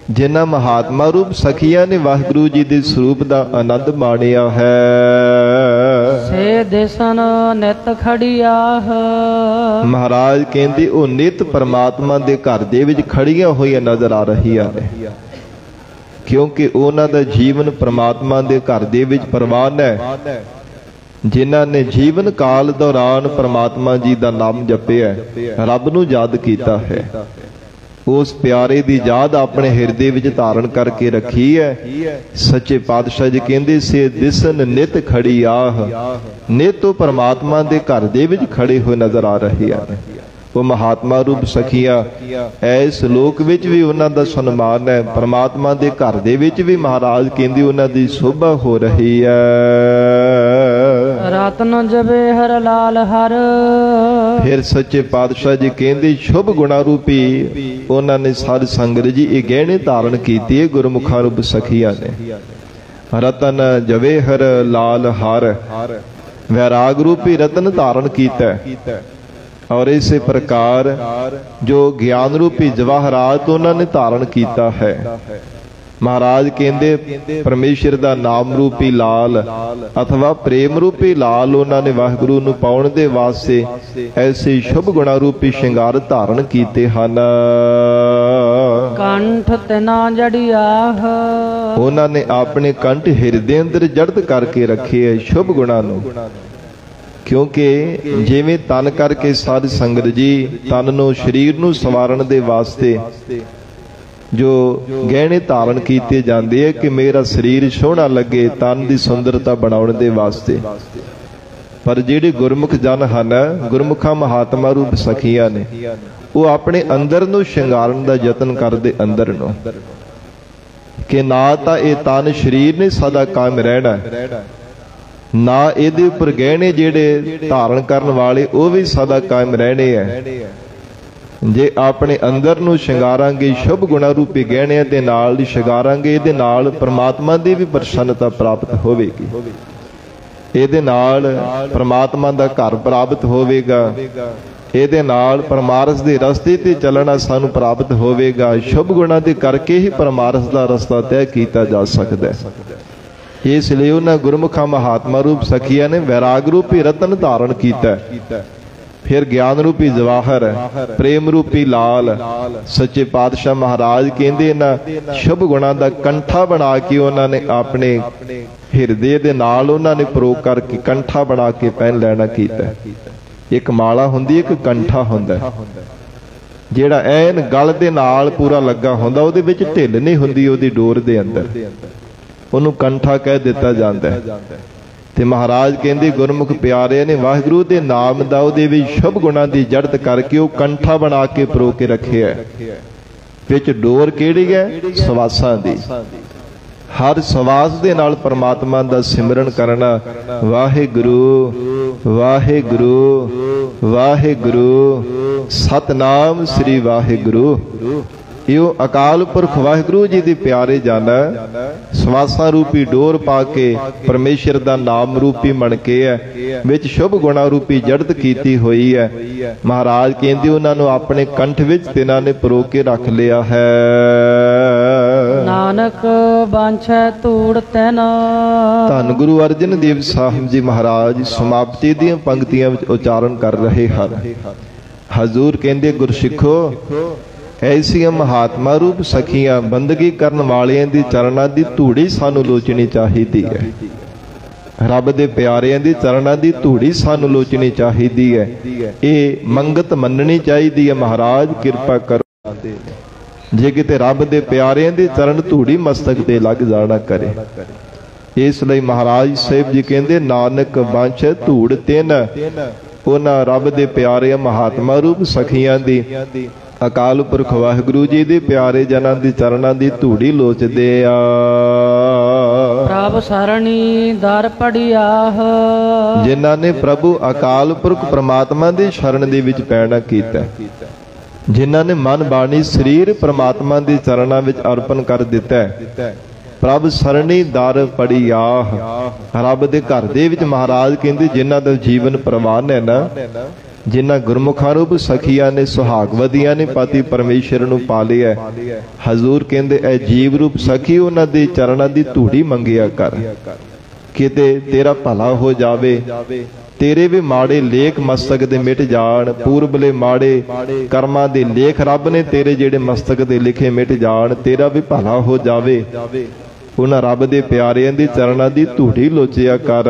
ਜਿਨ੍ਹਾਂ ਮਹਾਤਮਾ ਰੂਪ ਸਖੀਆਂ ਨੇ ਵਾਹਿਗੁਰੂ ਜੀ ਦੇ ਸਰੂਪ ਦਾ ਆਨੰਦ ਮਾਣਿਆ ਹੈ, ਸੇ ਦਿਸਨ ਨਿਤ ਖੜੀਆਹ। ਮਹਾਰਾਜ ਕਹਿੰਦੇ ਉਹ ਨਿਤ ਪਰਮਾਤਮਾ ਦੇ ਘਰ ਦੇ ਵਿੱਚ ਖੜੀਆਂ ਹੋਈਆਂ ਨਜ਼ਰ ਆ ਰਹੀਆਂ ਨੇ, ਕਿਉਂਕਿ ਉਹਨਾਂ ਦਾ ਜੀਵਨ ਪਰਮਾਤਮਾ ਦੇ ਘਰ ਦੇ ਵਿੱਚ ਪ੍ਰਵਾਨ ਹੈ। ਜਿਨ੍ਹਾਂ ਨੇ ਜੀਵਨ ਕਾਲ ਦੌਰਾਨ ਪ੍ਰਮਾਤਮਾ ਜੀ ਦਾ ਨਾਮ ਜਪਿਆ, ਰੱਬ ਨੂੰ ਯਾਦ ਕੀਤਾ ਹੈ, ਉਸ ਪਿਆਰੇ ਦੀ ਯਾਦ ਆਪਣੇ ਹਿਰਦੇ ਵਿੱਚ ਧਾਰਨ ਕਰਕੇ ਰੱਖੀ ਹੈ। ਸੱਚੇ ਪਾਤਸ਼ਾਹ ਜੀ ਕਹਿੰਦੇ ਸੇ ਦਿਸਨ ਨਿਤ ਖੜੀ ਆਹ, ਨਿਤ ਉਹ ਪ੍ਰਮਾਤਮਾ ਦੇ ਘਰ ਦੇ ਵਿੱਚ ਖੜੇ ਹੋਏ ਨਜ਼ਰ ਆ ਰਹੇ ਹਨ। ਉਹ ਮਹਾਤਮਾ ਰੂਪ ਸਖੀਆਂ ਇਸ ਲੋਕ ਵਿੱਚ ਵੀ ਉਹਨਾਂ ਦਾ ਸਨਮਾਨ ਹੈ, ਪ੍ਰਮਾਤਮਾ ਦੇ ਘਰ ਦੇ ਵਿੱਚ ਵੀ ਮਹਾਰਾਜ ਕਹਿੰਦੇ ਉਹਨਾਂ ਦੀ ਸ਼ੋਭਾ ਹੋ ਰਹੀ ਹੈ। ਰਤਨ ਜਵੇ ਹਰ ਲਾਲ ਹਰ, ਫਿਰ ਸੱਚੇ ਪਾਤਸ਼ਾਹ ਜੀ ਕਹਿੰਦੇ ਸ਼ੁਭ ਗੁਣਾ ਰੂਪੀ ਉਹਨਾਂ ਨੇ ਸਾਧ ਸੰਗਤ ਜੀ ਇਹ ਗਹਿਣੇ ਧਾਰਨ ਕੀਤੇ ਹੈ ਗੁਰਮੁਖਾਂ ਰੂਪ ਸਖੀਆਂ ਨੇ। ਰਤਨ ਜਵੇ ਹਰ ਲਾਲ ਹਰ, ਵੈਰਾਗ ਰੂਪੀ ਰਤਨ ਧਾਰਨ ਕੀਤਾ। ਔਰ ਇਸੇ ਪ੍ਰਕਾਰ ਜੋ ਗਿਆਨ ਰੂਪੀ ਜਵਾਹਰਾਤ ਉਹਨਾਂ ਨੇ ਧਾਰਨ ਕੀਤਾ ਹੈ। ਮਹਾਰਾਜ ਕਹਿੰਦੇ ਪਰਮੇਸ਼ਰ ਦਾ ਨਾਮ ਰੂਪੀ ਲਾਲ ਅਥਵਾ ਪ੍ਰੇਮ ਰੂਪੀ ਲਾਲ ਉਹਨਾਂ ਨੇ ਵਾਹਿਗੁਰੂ ਨੂੰ ਪਾਉਣ ਦੇ ਵਾਸਤੇ ਐਸੇ ਸ਼ੁਭ ਗੁਣਾ ਰੂਪੀ ਸ਼ਿੰਗਾਰ ਧਾਰਨ ਕੀਤੇ ਹਨ। ਕੰਠ ਤਿਨਾ ਜੜਿਆਹ, ਉਹਨਾਂ ਨੇ ਆਪਣੇ ਕੰਠ ਹਿਰਦੇ ਅੰਦਰ ਜੜਤ ਕਰਕੇ ਰੱਖੇ ਹੈ ਸ਼ੁਭ ਗੁਣਾ ਨੂੰ। ਕਿਉਂਕਿ ਜਿਵੇਂ ਤਨ ਕਰਕੇ ਸਾਧ ਸੰਗਤ ਜੀ ਤਨ ਨੂੰ ਸਰੀਰ ਨੂੰ ਸੰਵਾਰਨ ਦੇ ਵਾਸਤੇ ਜੋ ਗਹਿਣੇ ਧਾਰਨ ਕੀਤੇ ਜਾਂਦੇ ਹੈ ਕਿ ਮੇਰਾ ਸਰੀਰ ਸੋਹਣਾ ਲੱਗੇ, ਤਨ ਦੀ ਸੁੰਦਰਤਾ ਬਣਾਉਣ ਦੇ ਵਾਸਤੇ। ਪਰ ਜਿਹੜੇ ਗੁਰਮੁਖ ਜਨ ਹਨ, ਗੁਰਮੁਖਾਂ ਮਹਾਤਮਾ ਰੂਪ ਸਖੀਆਂ ਨੇ, ਉਹ ਆਪਣੇ ਅੰਦਰ ਨੂੰ ਸ਼ਿੰਗਾਰਨ ਦਾ ਯਤਨ ਕਰਦੇ, ਅੰਦਰ ਨੂੰ, ਕਿ ਨਾ ਤਾਂ ਇਹ ਤਨ ਸਰੀਰ ਨੇ ਸਦਾ ਕਾਇਮ ਰਹਿਣਾ, ਨਾ ਇਹਦੇ ਉੱਪਰ ਗਹਿਣੇ ਜਿਹੜੇ ਧਾਰਨ ਕਰਨ ਵਾਲੇ ਉਹ ਵੀ ਸਦਾ ਕਾਇਮ ਰਹਿਣੇ ਹੈ। ਜੇ ਆਪਣੇ ਅੰਦਰ ਨੂੰ ਸ਼ਿੰਗਾਰਾਂਗੇ ਸ਼ੁਭ ਗੁਣਾ ਰੂਪੀ ਗਹਿਣਿਆਂ ਦੇ ਨਾਲ ਸ਼ਿੰਗਾਰਾਂਗੇ, ਇਹਦੇ ਨਾਲ ਪ੍ਰਮਾਤਮਾ ਦੀ ਵੀ ਪ੍ਰਸੰਨਤਾ ਪ੍ਰਾਪਤ ਹੋਵੇਗੀ, ਇਹਦੇ ਨਾਲ ਪ੍ਰਮਾਤਮਾ ਦਾ ਘਰ ਪ੍ਰਾਪਤ ਹੋਵੇਗਾ, ਇਹਦੇ ਨਾਲ ਪਰਮਾਰਥ ਦੇ ਰਸਤੇ ਤੇ ਚੱਲਣਾ ਸਾਨੂੰ ਪ੍ਰਾਪਤ ਹੋਵੇਗਾ। ਸ਼ੁਭ ਗੁਣਾ ਦੇ ਕਰਕੇ ਹੀ ਪਰਮਾਰਥ ਦਾ ਰਸਤਾ ਤੈਅ ਕੀਤਾ ਜਾ ਸਕਦਾ ਹੈ। ਇਸ ਲਈ ਉਹਨਾਂ ਗੁਰਮੁਖਾਂ ਮਹਾਤਮਾ ਰੂਪ ਸਖੀਆਂ ਨੇ ਵੈਰਾਗ ਰੂਪੀ ਰਤਨ ਧਾਰਨ ਕੀਤਾ, ਫਿਰ ਗਿਆਨ ਰੂਪੀ ਜਵਾਹਰ, ਪ੍ਰੇਮ ਰੂਪੀ ਲਾਲ। ਸੱਚੇ ਪਾਤਸ਼ਾਹ ਮਹਾਰਾਜ ਕਹਿੰਦੇ ਇਹਨਾਂ ਸ਼ੁਭ ਗੁਣਾ ਦਾ ਕੰਠਾ ਬਣਾ ਕੇ ਉਹਨਾਂ ਨੇ ਆਪਣੇ ਹਿਰਦੇ ਦੇ ਨਾਲ ਉਹਨਾਂ ਨੇ ਪਰੋਗ ਕਰਕੇ ਕੰਠਾ ਬਣਾ ਕੇ ਪਹਿਨ ਲੈਣਾ ਕੀਤਾ। ਇੱਕ ਮਾਲਾ ਹੁੰਦੀ, ਇੱਕ ਕੰਠਾ ਹੁੰਦਾ, ਜਿਹੜਾ ਐਨ ਗਲ ਦੇ ਨਾਲ ਪੂਰਾ ਲੱਗਾ ਹੁੰਦਾ, ਉਹਦੇ ਵਿੱਚ ਢਿੱਲ ਨਹੀਂ ਹੁੰਦੀ ਉਹਦੀ ਡੋਰ ਦੇ ਅੰਦਰ, ਉਹਨੂੰ ਕੰਠਾ ਕਹਿ ਦਿੱਤਾ ਜਾਂਦਾ ਹੈ। ਤੇ ਮਹਾਰਾਜ ਕਹਿੰਦੇ ਗੁਰਮੁਖ ਪਿਆਰਿਆਂ ਨੇ ਵਾਹਿਗੁਰੂ ਦੇ ਨਾਮ ਦਾ ਉਹਦੇ ਵਿੱਚ ਸ਼ੁਭ ਗੁਣਾ ਦੀ ਜੜਤ ਕਰਕੇ ਉਹ ਕੰਠਾ ਬਣਾ ਕੇ ਪਰੋ ਕੇ ਰੱਖਿਆ। ਵਿੱਚ ਡੋਰ ਕਿਹੜੀ ਹੈ? ਸਵਾਸਾਂ ਦੀ। ਹਰ ਸਵਾਸ ਦੇ ਨਾਲ ਪਰਮਾਤਮਾ ਦਾ ਸਿਮਰਨ ਕਰਨਾ, ਵਾਹਿਗੁਰੂ ਵਾਹਿਗੁਰੂ ਵਾਹਿਗੁਰੂ ਸਤਨਾਮ ਸ੍ਰੀ ਵਾਹਿਗੁਰੂ। ਇਹੋ ਅਕਾਲ ਪੁਰਖ ਵਾਹਿਗੁਰੂ ਜੀ ਦੇ ਪਿਆਰੇ ਜਨ ਸਵਾਸਾਂ ਰੂਪੀ ਡੋਰ ਪਾ ਕੇ ਪਰਮੇਸ਼ਰ ਦਾ ਨਾਮ ਰੂਪੀ ਮਣ ਕੇ ਹੈ, ਵਿੱਚ ਸ਼ੁਭ ਗੁਣਾ ਰੂਪੀ ਜੜਤ ਕੀਤੀ ਹੋਈ ਹੈ। ਮਹਾਰਾਜ ਕਹਿੰਦੇ ਉਹਨਾਂ ਨੂੰ ਆਪਣੇ ਕੰਠ ਵਿੱਚ ਤਿਨਾਂ ਨੇ ਪਰੋ ਕੇ ਰੱਖ ਲਿਆ ਹੈ। ਨਾਨਕ ਬਾਂਛੈ ਧੂੜ ਤੈਨ। ਧੰਨ ਗੁਰੂ ਅਰਜਨ ਦੇਵ ਸਾਹਿਬ ਜੀ ਮਹਾਰਾਜ ਸਮਾਪਤੀ ਦੀਆਂ ਪੰਕਤੀਆਂ ਵਿੱਚ ਉਚਾਰਨ ਕਰ ਰਹੇ ਹਨ। ਹਜ਼ੂਰ ਕਹਿੰਦੇ ਗੁਰਸਿੱਖੋ, ਐਸੀਆਂ ਮਹਾਤਮਾ ਰੂਪ ਸਖੀਆਂ ਬੰਦਗੀ ਕਰਨ ਵਾਲਿਆਂ ਦੀ ਚਰਨਾਂ ਦੀ ਧੂੜੀ ਸਾਨੂੰ ਲੋਚਣੀ ਚਾਹੀਦੀ ਹੈ। ਰੱਬ ਦੇ ਪਿਆਰਿਆਂ ਦੀ ਚਰਨਾਂ ਦੀ ਧੂੜੀ ਸਾਨੂੰ ਲੋਚਣੀ ਚਾਹੀਦੀ ਹੈ। ਇਹ ਮੰਗਤ ਮੰਨਣੀ ਚਾਹੀਦੀ ਹੈ। ਮਹਾਰਾਜ ਕਿਰਪਾ ਕਰੋ, ਜੇ ਕਿਤੇ ਰੱਬ ਦੇ ਪਿਆਰਿਆਂ ਦੀ ਚਰਨ ਧੂੜੀ ਮਸਤਕ ਤੇ ਲੱਗ ਜਾਣਾ ਕਰੇ। ਇਸ ਲਈ ਮਹਾਰਾਜ ਸਾਹਿਬ ਜੀ ਕਹਿੰਦੇ ਨਾਨਕ ਬਾਂਛੈ ਧੂੜ ਤਿਨ। ਉਹਨਾਂ ਰੱਬ ਦੇ ਪਿਆਰੇ ਮਹਾਤਮਾ ਰੂਪ ਸਖੀਆਂ ਦੀ ਅਕਾਲ ਪੁਰਖ ਵਾਹਿਗੁਰੂ ਜੀ ਦੇ ਪਿਆਰੇ ਜਨਾਂ ਦੀ ਚਰਨਾਂ ਦੀ ਧੂੜੀ ਲੋਚਦੇ ਆ। ਪ੍ਰਭ ਸਰਣੀ ਦਰ ਪੜਿਆਹ। ਜਿਨ੍ਹਾਂ ਨੇ ਪ੍ਰਭੂ ਅਕਾਲ ਪੁਰਖ ਪ੍ਰਮਾਤਮਾ ਦੀ ਸ਼ਰਨ ਦੇ ਵਿੱਚ ਪੈਣਾ ਕੀਤਾ, ਜਿਨ੍ਹਾਂ ਨੇ ਮਨ ਬਾਣੀ ਸਰੀਰ ਪ੍ਰਮਾਤਮਾ ਦੀ ਚਰਨਾਂ ਵਿੱਚ ਅਰਪਣ ਕਰ ਦਿੱਤਾ, ਪ੍ਰਭ ਸਰਣੀ ਦਰ ਪੜਿਆਹ। ਰੱਬ ਦੇ ਘਰ ਦੇ ਵਿੱਚ ਮਹਾਰਾਜ ਕਹਿੰਦੇ ਜਿਨ੍ਹਾਂ ਦਾ ਜੀਵਨ ਪ੍ਰਵਾਨ ਹੈ ਨਾ, ਜਿਨ੍ਹਾਂ ਗੁਰਮੁਖਾਂ ਰੂਪ ਸਖੀਆਂ ਨੇ ਸੁਹਾਗਵਦੀਆਂ ਨੇ ਪਤੀ ਪਰਮੇਸ਼ਰ ਨੂੰ ਪਾ ਲਿਆ, ਹਜ਼ੂਰ ਕਹਿੰਦੇ ਇਹ ਜੀਵ ਰੂਪ ਸਖੀ ਉਹਨਾਂ ਦੇ ਚਰਨਾਂ ਦੀ ਧੂੜੀ ਮੰਗਿਆ ਕਰ, ਕਿਤੇ ਤੇਰਾ ਭਲਾ ਹੋ ਜਾਵੇ, ਤੇਰੇ ਵੀ ਮਾੜੇ ਲੇਖ ਮਸਤਕ ਦੇ ਮਿਟ ਜਾਣ, ਪੂਰਬਲੇ ਮਾੜੇ ਕਰਮਾਂ ਦੇ ਲੇਖ ਰੱਬ ਨੇ ਤੇਰੇ ਜਿਹੜੇ ਮਸਤਕ ਦੇ ਲਿਖੇ ਮਿਟ ਜਾਣ, ਤੇਰਾ ਵੀ ਭਲਾ ਹੋ ਜਾਵੇ। ਉਹਨਾਂ ਰੱਬ ਦੇ ਪਿਆਰਿਆਂ ਦੀ ਚਰਨਾਂ ਦੀ ਧੂੜੀ ਲੋਚਿਆ ਕਰ।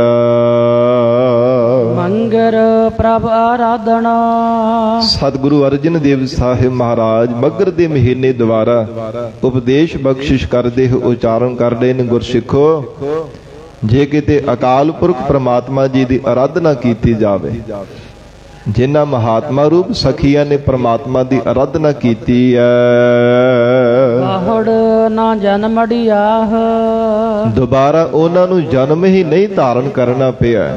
ਮੰਗਰ ਪ੍ਰਭ ਆਰਾਧਨਾ। ਸਤਿਗੁਰੂ ਅਰਜਨ ਦੇਵ ਸਾਹਿਬ ਮਹਾਰਾਜ ਮੱਘਰ ਦੇ ਮਹੀਨੇ ਦੁਆਰਾ ਉਪਦੇਸ਼ ਬਖਸ਼ਿਸ਼ ਕਰਦੇ ਹੋ, ਉਚਾਰਨ ਕਰਦੇ ਨੇ ਗੁਰਸਿੱਖੋ, ਜੇ ਕਿਤੇ ਅਕਾਲ ਪੁਰਖ ਪ੍ਰਮਾਤਮਾ ਜੀ ਦੀ ਆਰਾਧਨਾ ਕੀਤੀ ਜਾਵੇ, ਜਿਨ੍ਹਾਂ ਮਹਾਤਮਾ ਰੂਪ ਸਖੀਆਂ ਨੇ ਪ੍ਰਮਾਤਮਾ ਦੀ ਆਰਾਧਨਾ ਕੀਤੀ ਹੈ, ਆਹੜ ਨਾ ਜਨਮੜਿਆਹ, ਦੁਬਾਰਾ ਉਹਨਾਂ ਨੂੰ ਜਨਮ ਹੀ ਨਹੀਂ ਧਾਰਨ ਕਰਨਾ ਪਿਆ।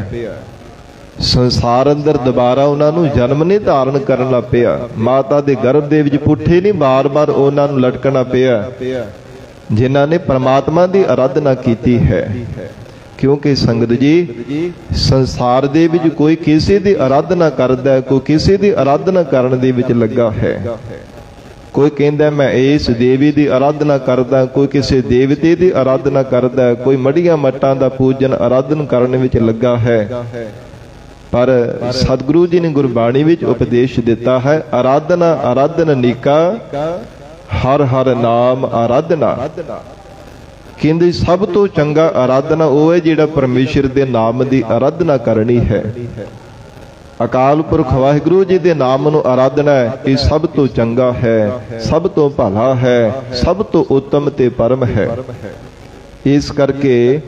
ਸੰਸਾਰ ਅੰਦਰ ਦੁਬਾਰਾ ਉਹਨਾਂ ਨੂੰ ਜਨਮ ਨਹੀਂ ਧਾਰਨ ਕਰਨਾ ਪਿਆ। ਮਾਤਾ ਦੇ ਗਰਭ ਦੇ ਵਿੱਚ ਪੁੱਠੇ ਨਹੀਂ ਬਾਰ-ਬਾਰ ਉਹਨਾਂ ਨੂੰ ਲਟਕਣਾ ਪਿਆ, ਜਿਨ੍ਹਾਂ ਨੇ ਪ੍ਰਮਾਤਮਾ ਦੀ ਆਰਾਧਨਾ ਕੀਤੀ ਹੈ। ਕਿਉਂਕਿ ਸੰਗਤ ਜੀ, ਸੰਸਾਰ ਦੇ ਵਿੱਚ ਕੋਈ ਕਿਸੇ ਦੀ ਆਰਾਧਨਾ ਕਰਦਾ ਹੈ, ਕੋਈ ਕਿਸੇ ਦੀ ਆਰਾਧਨਾ ਕਰਨ ਦੇ ਵਿੱਚ ਲੱਗਾ ਹੈ। ਕੋਈ ਕਹਿੰਦਾ ਮੈਂ ਇਸ ਦੇਵੀ ਦੀ ਆਰਾਧਨਾ ਕਰਦਾ, ਕੋਈ ਕਿਸੇ ਦੇਵਤੇ ਦੀ ਆਰਾਧਨਾ ਕਰਦਾ, ਕੋਈ ਮੜੀਆਂ ਮੱਟਾਂ ਦਾ ਪੂਜਨ ਆਰਾਧਨ ਕਰਨ ਵਿੱਚ ਲੱਗਾ ਹੈ। ਪਰ ਸਤਿਗੁਰੂ ਜੀ ਨੇ ਗੁਰਬਾਣੀ ਵਿੱਚ ਉਪਦੇਸ਼ ਦਿੱਤਾ ਹੈ, ਆਰਾਧਨਾ ਆਰਾਧਨ ਨੀਕਾ, ਹਰ ਹਰ ਨਾਮ ਆਰਾਧਨਾ। ਕਹਿੰਦੇ ਸਭ ਤੋਂ ਚੰਗਾ ਆਰਾਧਨਾ ਉਹ ਹੈ ਜਿਹੜਾ ਪਰਮੇਸ਼ਰ ਦੇ ਨਾਮ ਦੀ ਆਰਾਧਨਾ ਕਰਨੀ ਹੈ। ਅਕਾਲ ਪੁਰਖ ਵਾਹਿਗੁਰੂ ਜੀ ਦੇ ਨਾਮ ਨੂੰ ਆਰਾਧਨਾ ਇਹ ਸਭ ਤੋਂ ਚੰਗਾ ਹੈ, ਸਭ ਤੋਂ ਭਲਾ ਹੈ, ਸਭ ਤੋਂ ਉੱਤਮ ਤੇ ਪਰਮ ਹੈ। ਇਸ ਕਰਕੇ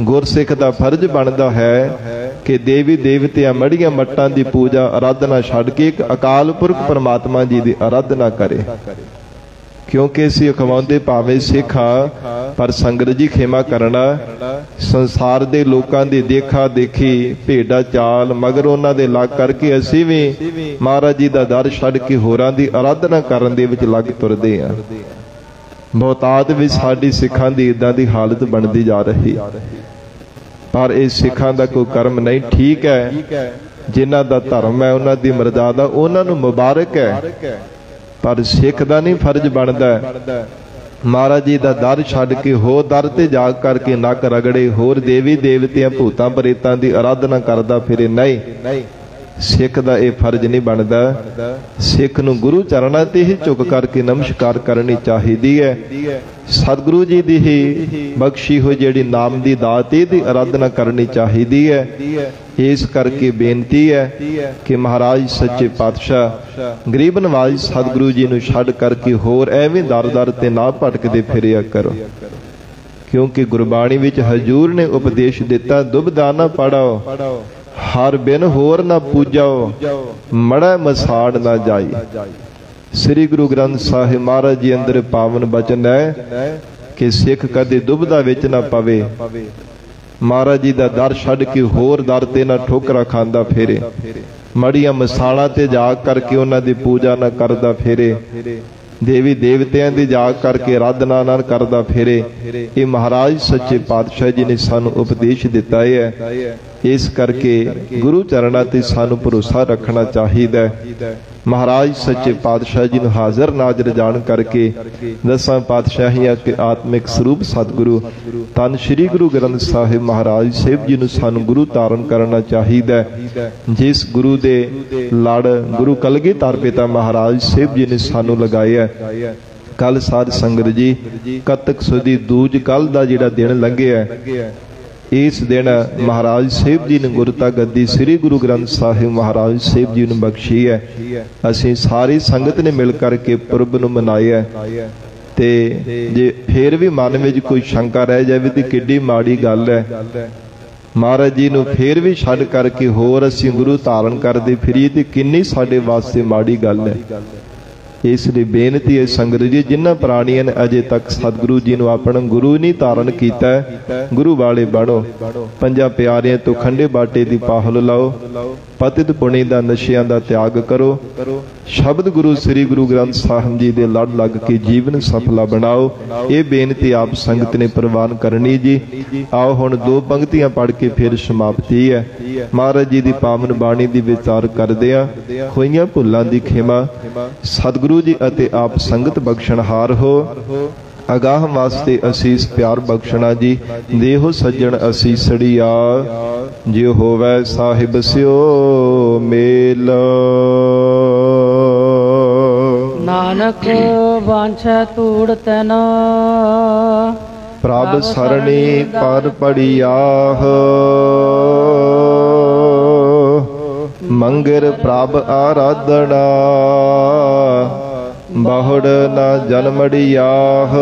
ਗੁਰਸਿੱਖ ਦਾ ਫਰਜ਼ ਬਣਦਾ ਹੈ ਕਿ ਦੇਵੀ ਦੇਵਤਿਆਂ ਮੜੀਆਂ ਮੱਟਾਂ ਦੀ ਪੂਜਾ ਆਰਾਧਨਾ ਛੱਡ ਕੇ ਇੱਕ ਅਕਾਲ ਪੁਰਖ ਪਰਮਾਤਮਾ ਜੀ ਦੀ ਆਰਾਧਨਾ ਕਰੇ। ਕਿਉਂਕਿ ਅਸੀਂ ਅਖਵਾਉਂਦੇ ਭਾਵੇਂ ਸਿੱਖ ਹਾਂ, ਪਰ ਸੰਗਤ ਜੀ ਖੇਮਾ ਕਰਨਾ, ਸੰਸਾਰ ਦੇ ਲੋਕਾਂ ਦੀ ਦੇਖਾ ਦੇਖੀ ਭੇਡਾ ਚਾਲ ਮਗਰ ਉਹਨਾਂ ਦੇ ਲੱਗ ਕਰਕੇ ਅਸੀਂ ਵੀ ਮਹਾਰਾਜ ਜੀ ਦਾ ਦਰ ਛੱਡ ਕੇ ਹੋਰਾਂ ਦੀ ਆਰਾਧਨਾ ਕਰਨ ਦੇ ਵਿੱਚ ਲੱਗ ਤੁਰਦੇ ਹਾਂ। ਬਹੁਤਾਤ ਵਿੱਚ ਸਾਡੀ ਸਿੱਖਾਂ ਦੀ ਇਦਾਂ ਦੀ ਹਾਲਤ ਬਣਦੀ ਜਾ ਰਹੀ, ਪਰ ਇਹ ਸਿੱਖਾਂ ਦਾ ਕੋਈ ਕਰਮ ਨਹੀਂ। ਠੀਕ ਹੈ, ਜਿਨ੍ਹਾਂ ਦਾ ਧਰਮ ਹੈ, ਉਹਨਾਂ ਦੀ ਮਰਜ਼ਾਦਾ, ਉਹਨਾਂ ਨੂੰ ਮੁਬਾਰਕ ਹੈ, ਪਰ ਸਿੱਖ ਦਾ ਨਹੀਂ ਫਰਜ਼ ਬਣਦਾ ਮਹਾਰਾਜ ਜੀ ਦਾ ਦਰ ਛੱਡ ਕੇ ਹੋਰ ਦਰ ਤੇ ਜਾ ਕਰਕੇ ਨੱਕ ਰਗੜੇ, ਹੋਰ ਦੇਵੀ ਦੇਵਤਿਆਂ ਭੂਤਾਂ ਪ੍ਰੇਤਾਂ ਦੀ ਆਰਾਧਨਾ ਕਰਦਾ ਫਿਰੇ। ਨਹੀਂ, ਸਿੱਖ ਦਾ ਇਹ ਫਰਜ਼ ਨਹੀਂ ਬਣਦਾ। ਸਿੱਖ ਨੂੰ ਗੁਰੂ ਚਰਨਾਂ ਤੇ ਹੀ ਝੁਕ ਕਰਕੇ ਨਮਸਕਾਰ ਕਰਨੀ ਚਾਹੀਦੀ ਹੈ। ਸਤਿਗੁਰੂ ਜੀ ਦੀ ਹੀ ਬਖਸ਼ੀ ਹੋਈ ਜਿਹੜੀ ਨਾਮ ਦੀ ਦਾਤ ਇਹਦੀ ਆਰਾਧਨਾ ਕਰਨੀ ਚਾਹੀਦੀ ਹੈ। ਇਸ ਕਰਕੇ ਬੇਨਤੀ ਹੈ ਕਿ ਮਹਾਰਾਜ ਸੱਚੇ ਪਾਤਸ਼ਾਹ ਗਰੀਬ ਨਵਾਜ਼ ਸਤਿਗੁਰੂ ਜੀ ਨੂੰ ਛੱਡ ਕਰਕੇ ਹੋਰ ਐਵੇਂ ਦਰ ਦਰ ਤੇ ਨਾ ਭਟਕਦੇ ਫਿਰਿਆ ਕਰੋ। ਕਿਉਂਕਿ ਗੁਰਬਾਣੀ ਵਿੱਚ ਹਜ਼ੂਰ ਨੇ ਉਪਦੇਸ਼ ਦਿੱਤਾ, ਦੁਬਦਾ ਨਾ ਪੜਾਓ, ਹਰ ਬਿਨ ਹੋਰ ਨਾ ਪੂਜਾਓ, ਮੜਾ ਮਸਾੜ ਨਾ ਜਾਈ। ਸ੍ਰੀ ਗੁਰੂ ਗ੍ਰੰਥ ਸਾਹਿਬ ਮਹਾਰਾਜ ਜੀ ਅੰਦਰ ਪਾਵਨ ਬਚਨ ਹੈ ਕਿ ਸਿੱਖ ਕਦੇ ਦੁਬਦਾ ਵਿੱਚ ਨਾ ਪਵੇ, ਮਹਾਰਾਜ ਜੀ ਦਾ ਦਰ ਛੱਡ ਕੇ ਹੋਰ ਦਰ ਤੇ ਨਾ ਠੋਕਰਾ ਖਾਂਦਾ ਫਿਰੇ, ਮੜੀਆਂ ਮਸਾਲਾਂ ਤੇ ਜਾ ਕਰਕੇ ਉਹਨਾਂ ਦੀ ਪੂਜਾ ਨਾ ਕਰਦਾ ਫਿਰੇ, ਦੇਵੀ ਦੇਵਤਿਆਂ ਦੀ ਜਾ ਕਰਕੇ ਆਰਾਧਨਾ ਨਾ ਕਰਦਾ ਫਿਰੇ। ਇਹ ਮਹਾਰਾਜ ਸੱਚੇ ਪਾਤਸ਼ਾਹ ਜੀ ਨੇ ਸਾਨੂੰ ਉਪਦੇਸ਼ ਦਿੱਤਾ ਹੈ। ਇਸ ਕਰਕੇ ਗੁਰੂ ਚਰਨਾਂ ਤੇ ਸਾਨੂੰ ਭਰੋਸਾ ਰੱਖਣਾ ਚਾਹੀਦਾ ਹੈ। ਮਹਾਰਾਜ ਸੱਚੇ ਪਾਤਸ਼ਾਹ ਜੀ ਨੂੰ ਹਾਜ਼ਰ ਨਾਜ਼ਰ ਜਾਣ ਕਰਕੇ ਦਸਾਂ ਪਾਤਸ਼ਾਹੀਆਂ ਕੇ ਆਤਮਿਕ ਸਰੂਪ ਸਤਿਗੁਰੂ ਧੰਨ ਸ੍ਰੀ ਗੁਰੂ ਗ੍ਰੰਥ ਸਾਹਿਬ ਮਹਾਰਾਜ ਸਾਹਿਬ ਜੀ ਨੂੰ ਸਾਨੂੰ ਗੁਰੂ ਧਾਰਨ ਕਰਨਾ ਚਾਹੀਦਾ ਹੈ। ਜਿਸ ਗੁਰੂ ਦੇ ਲੜ ਗੁਰੂ ਕਲਗੀਧਰ ਪਿਤਾ ਮਹਾਰਾਜ ਸਾਹਿਬ ਜੀ ਨੇ ਸਾਨੂੰ ਲਗਾਇਆ। ਕੱਲ ਸਾਧ ਸੰਗਤ ਜੀ ਕੱਤਕ ਸੁਦੀ ਦੂਜ ਕੱਲ ਦਾ ਜਿਹੜਾ ਦਿਨ ਲੰਘਿਆ, ਇਸ ਦਿਨ ਮਹਾਰਾਜ ਸਾਹਿਬ ਜੀ ਨੇ ਗੁਰਤਾ ਗੱਦੀ ਸ੍ਰੀ ਗੁਰੂ ਗ੍ਰੰਥ ਸਾਹਿਬ ਮਹਾਰਾਜ ਸਾਹਿਬ ਜੀ ਨੂੰ ਬਖਸ਼ੀ ਹੈ। ਅਸੀਂ ਸਾਰੀ ਸੰਗਤ ਨੇ ਮਿਲ ਕਰਕੇ ਪੁਰਬ ਨੂੰ ਮਨਾਇਆ। ਤੇ ਜੇ ਫੇਰ ਵੀ ਮਨ ਵਿੱਚ ਕੋਈ ਸ਼ੰਕਾ ਰਹਿ ਜਾਵੇ ਤੇ ਕਿੱਡੀ ਮਾੜੀ ਗੱਲ ਹੈ, ਮਹਾਰਾਜ ਜੀ ਨੂੰ ਫੇਰ ਵੀ ਛੱਡ ਕਰਕੇ ਹੋਰ ਅਸੀਂ ਗੁਰੂ ਧਾਰਨ ਕਰਦੇ ਫਿਰੀਏ ਤੇ ਕਿੰਨੀ ਸਾਡੇ ਵਾਸਤੇ ਮਾੜੀ ਗੱਲ ਹੈ। ਇਸ ਲਈ ਬੇਨਤੀ ਹੈ ਸੰਗਤ ਜੀ, ਜਿਨ੍ਹਾਂ ਪ੍ਰਾਣੀਆਂ ਨੇ ਅਜੇ ਤੱਕ ਸਤਿਗੁਰੂ ਜੀ ਨੂੰ ਆਪਣਾ ਗੁਰੂ ਨਹੀਂ ਧਾਰਨ ਕੀਤਾ, ਗੁਰੂ ਵਾਲੇ ਬਣੋ। ਪੰਜਾਂ ਪਿਆਰਿਆਂ ਤੋਂ ਖੰਡੇ ਬਾਟੇ ਦੀ ਪਾਹਲ ਲਾਓ, ਪਤਿਤ ਪੁਣੀ ਦਾ ਨਸ਼ਿਆਂ ਦਾ ਤਿਆਗ ਕਰੋ, ਸ਼ਬਦ ਗੁਰੂ ਸ੍ਰੀ ਗੁਰੂ ਗ੍ਰੰਥ ਸਾਹਿਬ ਜੀ ਦੇ ਲੜ ਲੱਗ ਕੇ ਜੀਵਨ ਸਫਲਾ ਬਣਾਓ। ਇਹ ਬੇਨਤੀ ਆਪ ਸੰਗਤ ਨੇ ਪ੍ਰਵਾਨ ਕਰਨੀ ਜੀ। ਆਓ ਹੁਣ ਦੋ ਪੰਕਤੀਆਂ ਪੜ੍ਹ ਕੇ ਫਿਰ ਸਮਾਪਤੀ ਹੈ। ਮਹਾਰਾਜ ਜੀ ਦੀ ਪਾਵਨ ਬਾਣੀ ਦੀ ਵਿਚਾਰ ਕਰਦੇ ਆ। ਹੋਈਆਂ ਭੁੱਲਾਂ ਦੀ ਖਿਮਾ ਸਤਿਗੁਰੂ ਜੀ ਅਤੇ ਆਪ ਸੰਗਤ ਬਖਸ਼ਣਹਾਰ ਹੋ। ਅਗਾਹ ਵਾਸਤੇ ਅਸੀਸ ਪਿਆਰ ਬਖਸ਼ਣਾ ਜੀ। ਦੇਹੋ ਸੱਜਣ ਅਸੀਸੜੀਆ, ਜਿਉ ਹੋਵੈ ਸਾਹਿਬ ਸਿਓ ਮੇਲ। ਨਾਨਕ ਵਾਂਛੈ ਤੂੜ ਤੈਨ, ਪ੍ਰਭ ਸਰਣੀ ਪਰ ਪੜਿਆਹ। ਮੰਗਰ ਪ੍ਰਭ ਆਰਾਧਨਾ ਬਹੁੜ ਨਾ ਜਨਮੜਿਆਹ।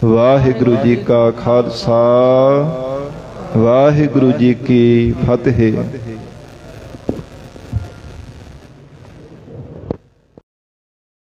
ਵਾਹਿਗੁਰੂ ਜੀ ਕਾ ਖਾਲਸਾ ਵਾਹਿਗੁਰੂ ਜੀ ਕੀ ਫਤਿਹ।